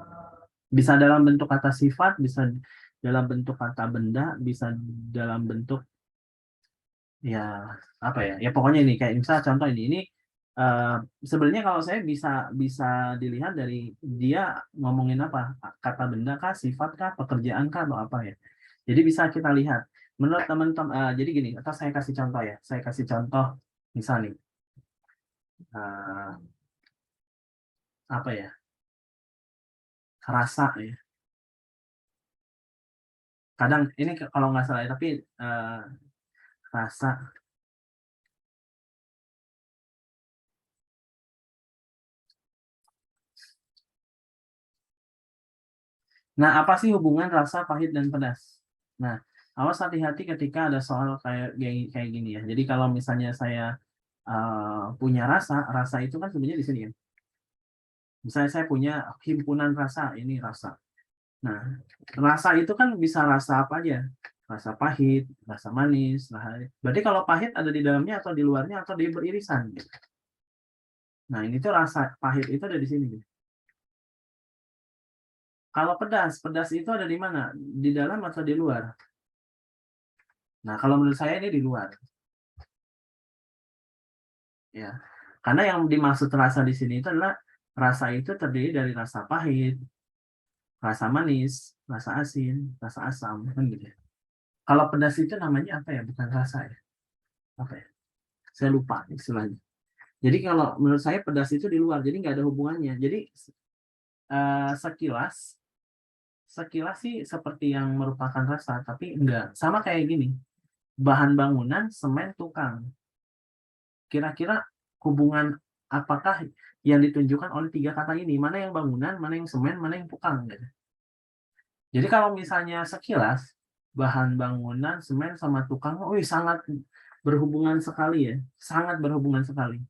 Bisa dalam bentuk kata sifat, bisa dalam bentuk kata benda, bisa dalam bentuk ya apa ya, ya pokoknya ini kayak misalnya contoh ini eh, sebenarnya kalau saya bisa bisa dilihat dari dia ngomongin apa, kata benda kah, sifat kah, pekerjaan kah, atau apa ya. Jadi bisa kita lihat menurut teman-teman, jadi gini, atau saya kasih contoh ya, saya kasih contoh misal nih eh, apa ya, rasa ya, kadang ini kalau nggak salah ya, tapi rasa. Nah, apa sih hubungan rasa pahit dan pedas? Nah, awas hati-hati ketika ada soal kayak gini ya. Jadi kalau misalnya saya punya rasa, rasa itu kan sebenarnya di sini ya. Misalnya saya punya himpunan rasa, ini rasa. Nah, rasa itu kan bisa rasa apa aja? Rasa pahit, rasa manis. Berarti kalau pahit ada di dalamnya atau di luarnya atau di beririsan. Gitu. Nah, ini tuh rasa pahit itu ada di sini. Gitu. Kalau pedas, pedas itu ada di mana? Di dalam atau di luar? Nah, kalau menurut saya ini di luar. Ya, karena yang dimaksud rasa di sini itu adalah rasa itu terdiri dari rasa pahit, rasa manis, rasa asin, rasa asam, kan gitu ya. Kalau pedas itu namanya apa ya? Bukan rasa ya. Apa ya? Saya lupa istilahnya. Jadi kalau menurut saya pedas itu di luar, jadi nggak ada hubungannya. Jadi sekilas, sekilas sih seperti yang merupakan rasa, tapi enggak. Sama kayak gini, bahan bangunan, semen, tukang. Kira-kira hubungan apakah yang ditunjukkan oleh tiga kata ini? Mana yang bangunan, mana yang semen, mana yang tukang? Gitu. Jadi kalau misalnya sekilas, bahan bangunan, semen, sama tukang, sangat berhubungan sekali ya. Sangat berhubungan sekali.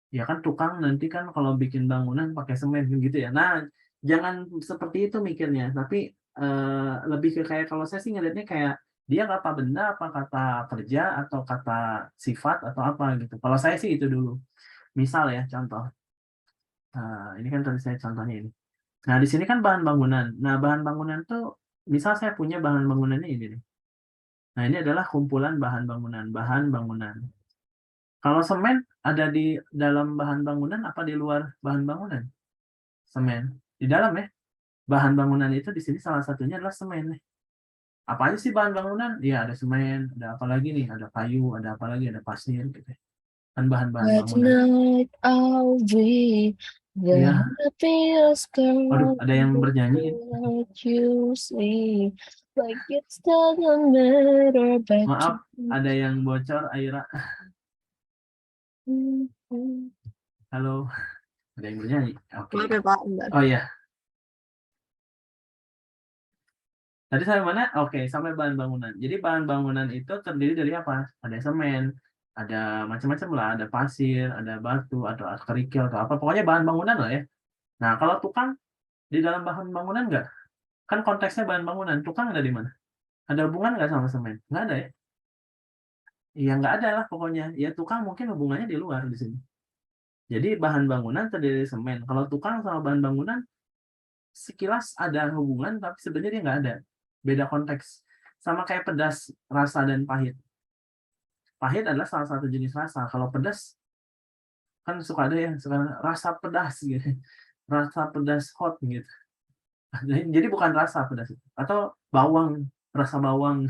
Ya kan tukang nanti kan kalau bikin bangunan pakai semen gitu ya. Nah, jangan seperti itu mikirnya. Tapi lebih ke kayak kalau saya sih ngeliatnya kayak dia kata benda, apa kata kerja, atau kata sifat, atau apa gitu. Kalau saya sih itu dulu. Misal ya, contoh. Ini kan tadi saya contohnya ini. Nah, di sini kan bahan bangunan. Nah, bahan bangunan tuh, misal saya punya bahan bangunannya ini nih. Nah, ini adalah kumpulan bahan bangunan. Bahan bangunan. Kalau semen ada di dalam bahan bangunan apa di luar bahan bangunan? Semen. Di dalam ya. Bahan bangunan itu di sini salah satunya adalah semen. Apa aja sih bahan bangunan? Iya, ada semen, ada apa lagi nih? Ada kayu, ada apa lagi? Ada pasir gitu. Kan bahan-bahan At bangunan. night I'll be the Iya. happiest Waduh, girl ada yang bernyanyi. that you see. Like it doesn't matter but Maaf, you. ada yang bocor, Aira. Halo, ada yang bernyanyi. Oke. Maaf ya Pak, bentar. Oh iya, tadi sampai mana? Oke, sampai bahan bangunan. Jadi bahan bangunan itu terdiri dari apa? Ada semen, ada macam-macam lah, ada pasir, ada batu, atau kerikil, atau apa. Pokoknya bahan bangunan lah ya. Nah, kalau tukang di dalam bahan bangunan nggak? Kan konteksnya bahan bangunan. Tukang ada di mana? Ada hubungan nggak sama semen? Nggak ada ya? Iya, nggak ada lah pokoknya. Ya tukang mungkin hubungannya di luar di sini. Jadi bahan bangunan terdiri dari semen. Kalau tukang sama bahan bangunan sekilas ada hubungan, tapi sebenarnya dia nggak ada. Beda konteks. Sama kayak pedas, rasa, dan pahit. Pahit adalah salah satu jenis rasa. Kalau pedas, kan suka ada ya, suka rasa pedas gitu. Rasa pedas hot gitu. Jadi bukan rasa pedas itu. Atau bawang, rasa bawang,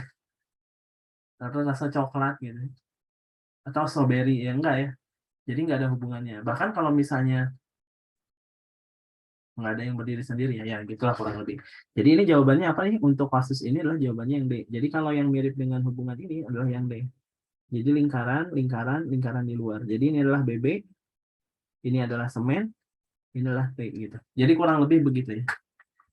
atau rasa coklat gitu. Atau strawberry, ya enggak ya. Jadi nggak ada hubungannya. Bahkan kalau misalnya nggak ada yang berdiri sendiri ya, ya gitulah kurang lebih. Jadi ini jawabannya apa nih? Untuk kasus ini adalah jawabannya yang D. Jadi kalau yang mirip dengan hubungan ini adalah yang D. Jadi lingkaran, lingkaran, lingkaran di luar. Jadi ini adalah BB, ini adalah semen, ini adalah T gitu. Jadi kurang lebih begitu ya.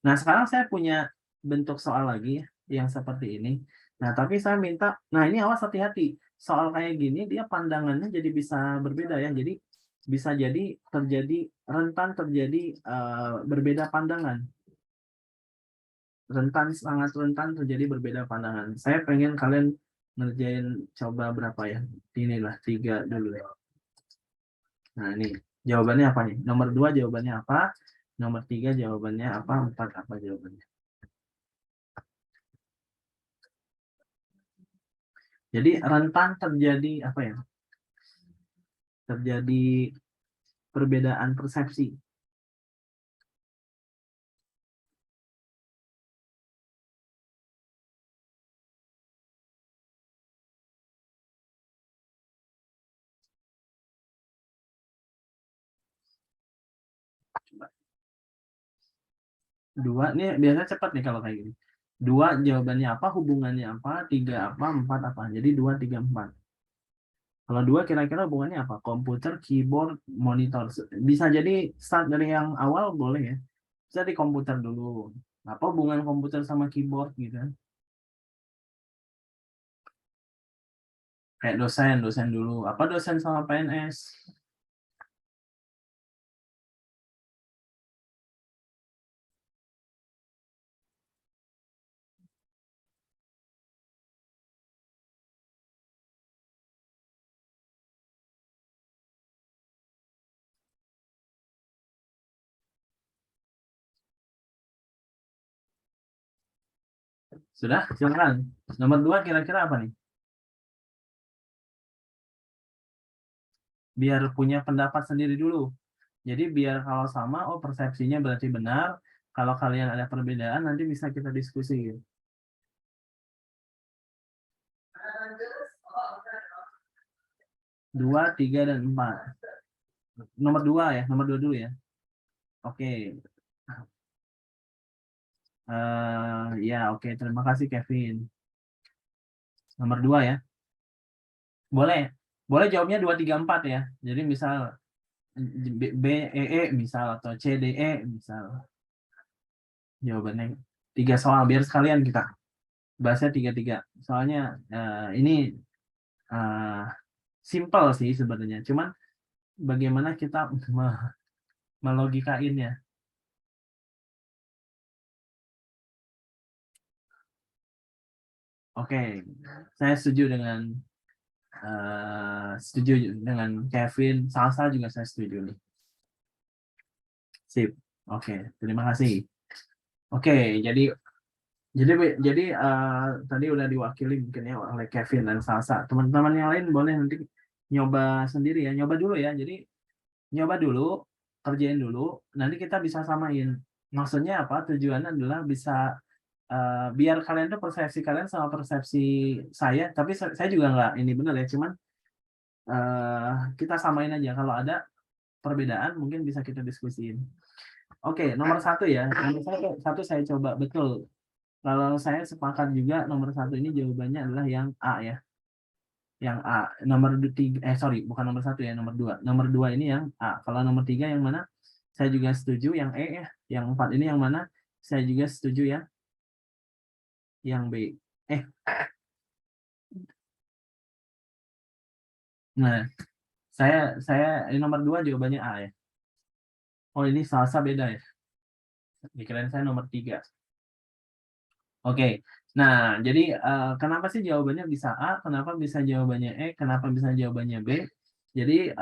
Nah, sekarang saya punya bentuk soal lagi ya, yang seperti ini. Nah, tapi saya minta, nah ini awas hati-hati. Soal kayak gini, dia pandangannya jadi bisa berbeda ya. Jadi bisa jadi terjadi, rentan terjadi berbeda pandangan. Sangat rentan terjadi berbeda pandangan. Saya pengen kalian ngerjain coba berapa ya? Inilah 3 dulu ya. Nah, ini jawabannya apa nih? Nomor 2 jawabannya apa? Nomor 3 jawabannya apa? 4 apa jawabannya? Jadi rentan terjadi apa ya? Terjadi perbedaan persepsi. Coba. 2 nih biasanya cepat nih kalau kayak gini. 2 jawabannya apa? Hubungannya apa? 3 apa? 4 apa? Jadi 2, 3, 4. Kalau 2 kira-kira hubungannya apa? Komputer, keyboard, monitor. Bisa jadi start dari yang awal boleh ya. Bisa di komputer dulu. Apa hubungan komputer sama keyboard gitu kan? Kayak dosen, dosen dulu. Apa dosen sama PNS? Sudah? Silakan. Nomor 2 kira-kira apa nih? Biar punya pendapat sendiri dulu. Jadi biar kalau sama, oh persepsinya berarti benar. Kalau kalian ada perbedaan, nanti bisa kita diskusi. 2, 3, dan 4. Nomor 2 ya, nomor 2 dulu ya. Oke. Ya, oke. Terima kasih Kevin. Nomor 2 ya. Boleh. Boleh jawabnya 2, 3, 4 ya. Jadi misal B, E, E misal, atau C, D, E misal. Jawabannya 3 soal. Biar sekalian kita bahasnya 3-3. Soalnya ini uh, simple sih sebenarnya. Cuman bagaimana kita melogikainnya. Oke, saya setuju dengan Kevin. Salsa juga saya setuju nih. Sip. Oke, terima kasih. Oke, jadi tadi udah diwakili mungkin ya oleh Kevin dan Salsa. Teman-teman yang lain boleh nanti nyoba sendiri ya, nyoba dulu ya. Jadi nyoba dulu, kerjain dulu, nanti kita bisa samain. Maksudnya apa? Tujuannya adalah bisa biar kalian tuh persepsi kalian sama persepsi saya, tapi saya juga nggak ini benar ya, cuman kita samain aja. Kalau ada perbedaan mungkin bisa kita diskusiin. Oke, nomor 1 ya. Nomor satu saya coba betul. Kalau saya sepakat juga nomor 1 ini jawabannya adalah yang A ya. Yang A. Nomor 3, sorry, bukan nomor 1 ya, nomor 2. Nomor 2 ini yang A. Kalau nomor 3 yang mana? Saya juga setuju yang E ya. Yang 4 ini yang mana? Saya juga setuju ya. Yang B. Nah, saya ini nomor 2 jawabannya A ya. Oh, ini salsa beda ya. Dikirain saya nomor 3. Oke. Nah, jadi kenapa sih jawabannya bisa A, kenapa bisa jawabannya E, kenapa bisa jawabannya B? Jadi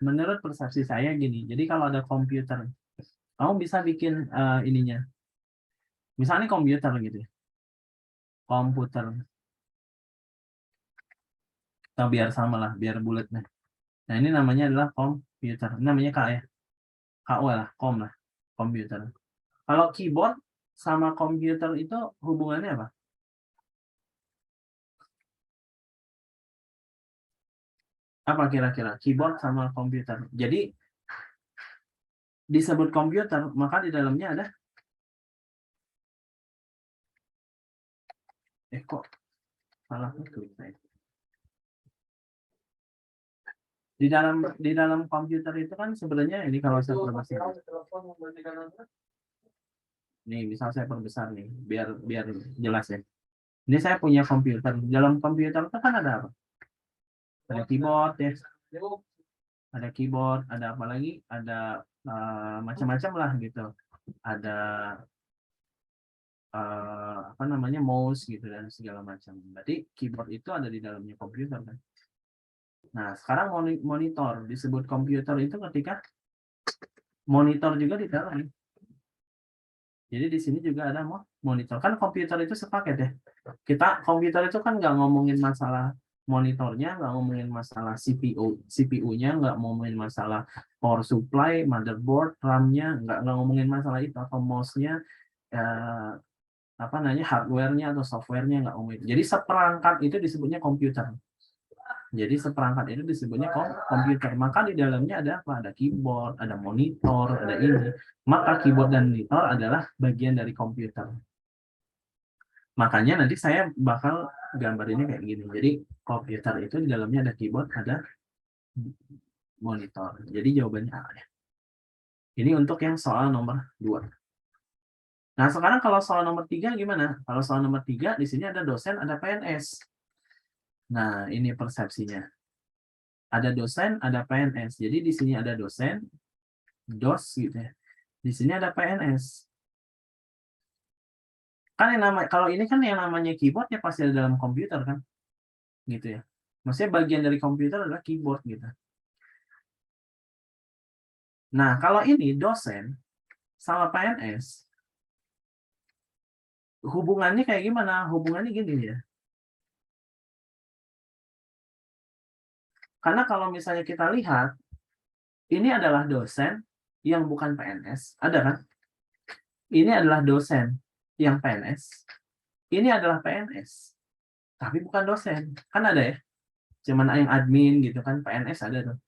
menurut persepsi saya gini. Jadi kalau ada komputer, kamu bisa bikin ininya. Misalnya komputer gitu ya. Komputer. Atau biar sama lah, biar bulat nih. Nah, ini namanya adalah komputer. Ini namanya K ya. KO lah, kom lah. Komputer. Kalau keyboard sama komputer itu hubungannya apa? Apa kira-kira? Keyboard sama komputer. Jadi disebut komputer, maka di dalamnya ada kok salah klik saya. Di dalam komputer itu kan sebenarnya ini kalau saya perbesar. Nih, misal saya perbesar nih, biar jelas ya. Ini saya punya komputer. Di dalam komputer itu kan ada apa? Ada keyboard ya. Ada keyboard, ada apa lagi? Ada macam-macam lah gitu. Ada apa namanya mouse gitu dan segala macam. Berarti keyboard itu ada di dalamnya komputer kan. Nah, sekarang monitor disebut komputer itu ketika monitor juga di dalam. Jadi di sini juga ada monitor. Kan komputer itu sepaket ya. Kita komputer itu kan nggak ngomongin masalah monitornya, nggak ngomongin masalah CPU-nya, nggak ngomongin masalah power supply, motherboard, RAM-nya, nggak ngomongin masalah itu, atau mouse-nya, apa namanya, hardware-nya atau software-nya, nggak ngomongin. Jadi seperangkat itu disebutnya komputer. Jadi seperangkat itu disebutnya komputer. Maka di dalamnya ada apa? Ada keyboard, ada monitor, ada ini. Maka keyboard dan monitor adalah bagian dari komputer. Makanya nanti saya bakal gambar ini kayak gini. Jadi komputer itu di dalamnya ada keyboard, ada monitor. Jadi jawabannya A ya. Ini untuk yang soal nomor 2. Nah, sekarang kalau soal nomor 3 gimana? Kalau soal nomor 3 di sini ada dosen, ada PNS. Nah, ini persepsinya. Ada dosen, ada PNS. Jadi di sini ada dosen, dos gitu ya. Di sini ada PNS. Kan yang kalau ini kan yang namanya keyboard ya pasti ada dalam komputer kan. Gitu ya. Maksudnya bagian dari komputer adalah keyboard gitu. Nah, kalau ini dosen sama PNS hubungannya kayak gimana? Hubungannya gini ya. Karena kalau misalnya kita lihat ini adalah dosen yang bukan PNS, ada kan? Ini adalah dosen yang PNS. Ini adalah PNS, tapi bukan dosen. Kan ada ya? Cuman yang admin gitu kan, PNS ada tuh.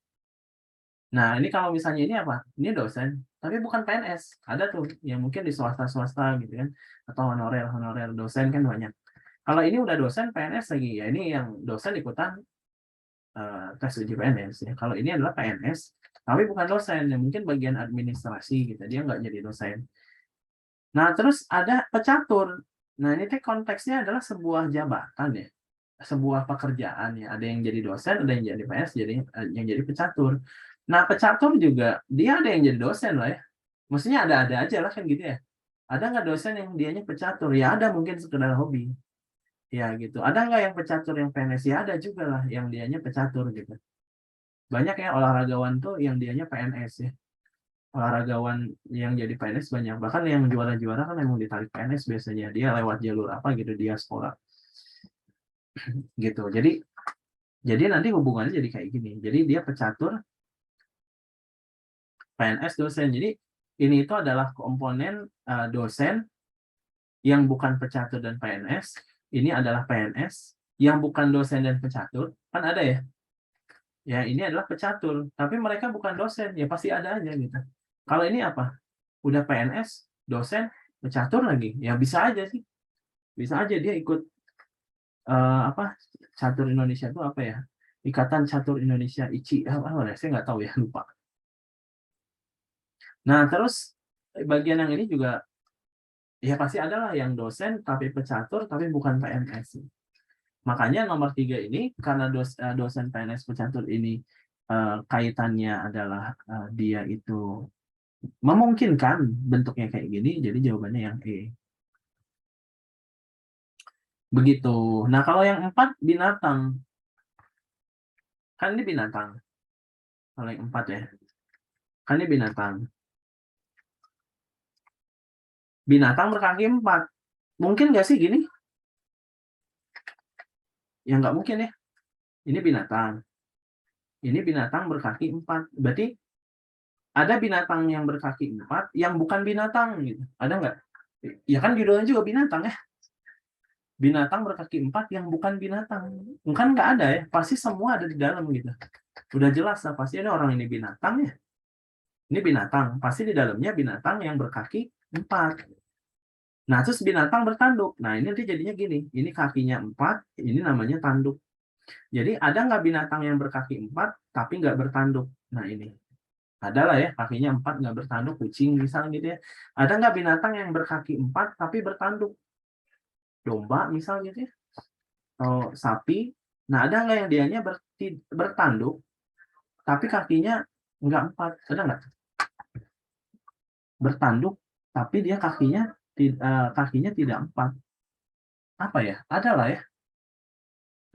Nah, ini kalau misalnya ini apa? Ini dosen, tapi bukan PNS. Ada tuh yang mungkin di swasta-swasta gitu kan, atau honorer dosen kan banyak. Kalau ini udah dosen PNS lagi, ya ini yang dosen ikutan tes uji PNS ya. Kalau ini adalah PNS, tapi bukan dosen, ya mungkin bagian administrasi gitu, dia nggak jadi dosen. Nah, terus ada pecatur. Nah, ini konteksnya adalah sebuah jabatan ya, sebuah pekerjaan ya. Ada yang jadi dosen, ada yang jadi PNS, yang jadi pecatur. Nah, pecatur juga dia ada yang jadi dosen lah ya. Maksudnya ada-ada aja lah kan gitu ya. Ada nggak dosen yang dianya pecatur? Ya ada, mungkin sekedar hobi. Ya gitu. Ada nggak yang pecatur yang PNS? Ya ada juga lah yang dianya pecatur gitu. Banyak ya olahragawan tuh yang dianya PNS ya. Olahragawan yang jadi PNS banyak. Bahkan yang juara-juara kan emang ditarik PNS biasanya. Dia lewat jalur apa gitu, dia sekolah. Gitu. Jadi nanti hubungannya jadi kayak gini. Jadi dia pecatur, PNS, dosen. Jadi ini itu adalah komponen dosen yang bukan pecatur dan PNS, ini adalah PNS, yang bukan dosen dan pecatur, kan ada ya? Ya, ini adalah pecatur, tapi mereka bukan dosen, ya pasti ada aja gitu. Kalau ini apa? Udah PNS, dosen, pecatur lagi, ya bisa aja sih. Bisa aja dia ikut apa? Catur Indonesia itu apa ya? Ikatan Catur Indonesia ICI, saya nggak tahu ya, lupa. Nah, terus bagian yang ini juga ya pasti adalah yang dosen tapi pecatur tapi bukan PNS. Makanya nomor 3 ini karena dosen PNS pecatur ini kaitannya adalah dia itu memungkinkan bentuknya kayak gini, jadi jawabannya yang E. Begitu. Nah, kalau yang 4 binatang. Kan ini binatang. Kalau yang 4 ya. Kan ini binatang. Binatang berkaki 4. Mungkin nggak sih gini? Ya nggak mungkin ya. Ini binatang. Ini binatang berkaki 4. Berarti ada binatang yang berkaki 4 yang bukan binatang gitu. Ada nggak? Ya kan judulnya juga binatang ya. Binatang berkaki 4 yang bukan binatang. Kan nggak ada ya. Pasti semua ada di dalam gitu. Udah jelas lah. Pasti ada orang ini binatang ya. Ini binatang. Pasti di dalamnya binatang yang berkaki 4. Nah, terus binatang bertanduk. Nah, ini nanti jadinya gini. Ini kakinya 4. Ini namanya tanduk. Jadi ada nggak binatang yang berkaki 4 tapi nggak bertanduk? Nah, ini. Ada lah ya, kakinya 4 nggak bertanduk, kucing misalnya gitu ya. Ada nggak binatang yang berkaki 4 tapi bertanduk? Domba misalnya gitu ya. Atau sapi. Nah, ada nggak yang dianya bertanduk tapi kakinya nggak 4? Ada nggak? Bertanduk tapi dia kakinya tidak 4. Apa ya? Ada lah ya.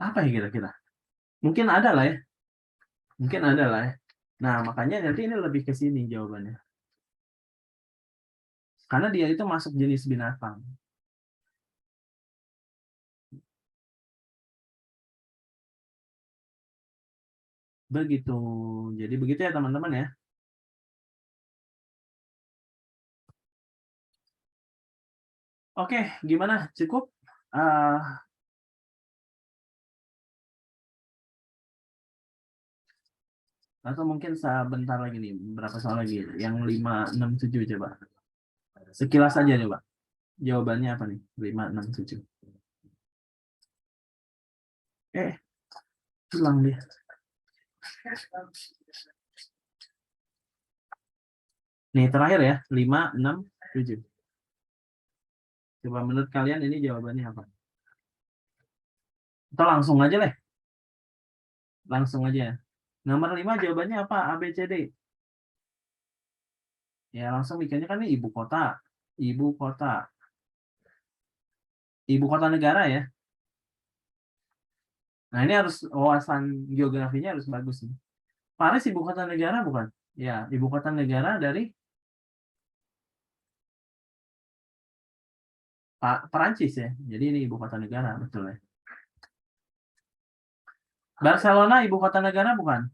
Apa ya kira-kira? Mungkin ada lah ya. Mungkin ada lah ya. Nah, makanya nanti ini lebih ke sini jawabannya. Karena dia itu masuk jenis binatang. Begitu. Jadi begitu ya teman-teman ya. Oke, gimana? Cukup? Uh, atau mungkin sebentar lagi nih, berapa soal lagi? Yang 5, 6, 7 coba. Sekilas aja coba. Jawabannya apa nih? 5, 6, 7. Hilang dia. Nih, terakhir ya. 5, 6, 7. Coba menurut kalian ini jawabannya apa? Atau langsung aja deh. Langsung aja. Nomor 5 jawabannya apa? A, B, C, D. Ya, langsung bikinnya kan ini ibu kota. Ibu kota. Ibu kota negara ya. Nah, ini harus wawasan geografinya harus bagus nih. Paris ibu kota negara bukan? Ya, ibu kota negara dari Perancis ya. Jadi ini ibu kota negara, betul ya. Barcelona ibu kota negara bukan?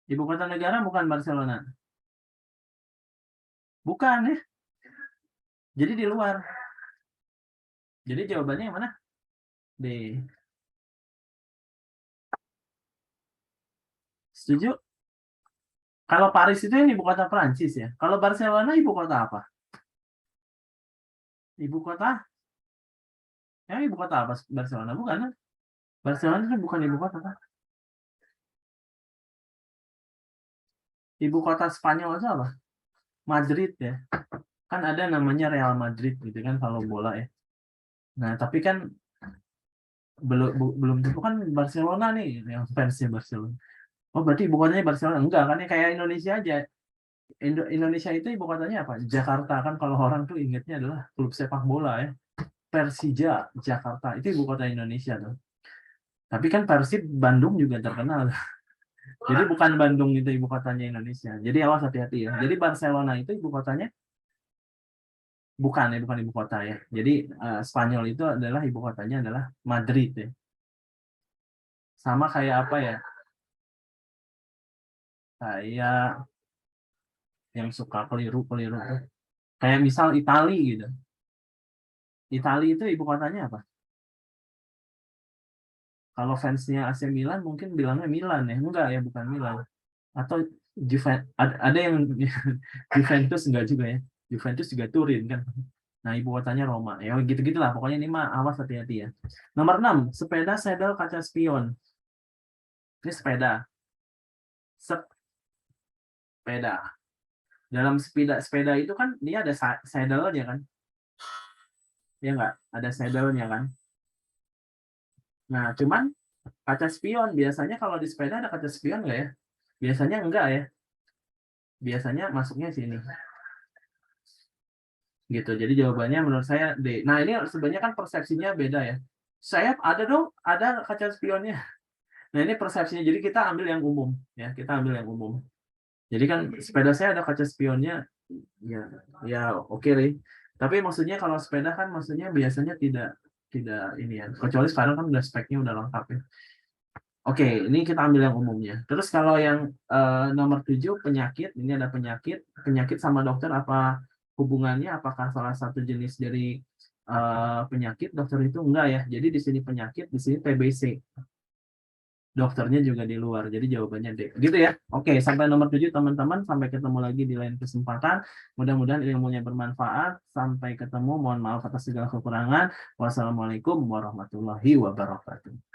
Ibu kota negara bukan Barcelona. Bukan ya. Jadi di luar. Jadi jawabannya yang mana? D. Setuju? Kalau Paris itu yang ibu kota Perancis ya. Kalau Barcelona ibu kota apa? Ibu kota? Ya ibu kota apa? Barcelona bukan kan? Barcelona itu bukan ibu kota kan? Ibu kota Spanyol itu apa? Madrid ya. Kan ada namanya Real Madrid gitu kan kalau bola ya. Nah, tapi kan belum tentu kan Barcelona nih yang fansnya Barcelona. Oh, berarti ibu kotanya Barcelona. Enggak kan ya kayak Indonesia aja. Indonesia itu ibu kotanya apa? Jakarta kan kalau orang tuh ingetnya adalah klub sepak bola ya. Persija Jakarta itu ibu kota Indonesia tuh. Tapi kan Persib Bandung juga terkenal. Jadi bukan Bandung itu ibu kotanya Indonesia. Jadi awas hati-hati ya. Jadi Barcelona itu ibu kotanya bukan ibu kota ya. Jadi Spanyol itu adalah ibu kotanya adalah Madrid ya. Sama kayak apa ya? Kayak yang suka keliru tuh. Kayak misal Itali gitu. Itali itu ibu kotanya apa? Kalau fansnya AC Milan mungkin bilangnya Milan ya. Enggak ya, bukan Milan. Atau ada yang Juventus enggak juga ya. Juventus juga Turin kan. Nah, ibu kotanya Roma. Ya gitu-gitulah. Pokoknya ini mah awas hati-hati ya. Nomor 6, sepeda sedel kaca spion. Ini sepeda. Sepeda. Dalam sepeda itu kan dia ada saddle-nya kan? Ya enggak? Ada saddle-nya kan? Nah, cuman kaca spion biasanya kalau di sepeda ada kaca spion enggak ya? Biasanya enggak ya. Biasanya masuknya sini. Gitu. Jadi jawabannya menurut saya D. Nah, ini sebenarnya kan persepsinya beda ya. Saya ada dong, ada kaca spionnya. Nah, ini persepsinya. Jadi kita ambil yang umum ya, kita ambil yang umum. Jadi kan sepeda saya ada kaca spionnya, ya, ya oke deh. Tapi maksudnya kalau sepeda kan maksudnya biasanya tidak ini ya. Kecuali sekarang kan udah speknya udah lengkap ya. Oke, ini kita ambil yang umumnya. Terus kalau yang nomor 7 penyakit, ini ada penyakit. Penyakit sama dokter apa hubungannya? Apakah salah satu jenis dari penyakit dokter itu enggak ya? Jadi di sini penyakit, di sini TBC. Dokternya juga di luar. Jadi jawabannya D. Gitu ya. Oke, sampai nomor 7 teman-teman. Sampai ketemu lagi di lain kesempatan. Mudah-mudahan ilmunya bermanfaat. Sampai ketemu. Mohon maaf atas segala kekurangan. Wassalamualaikum warahmatullahi wabarakatuh.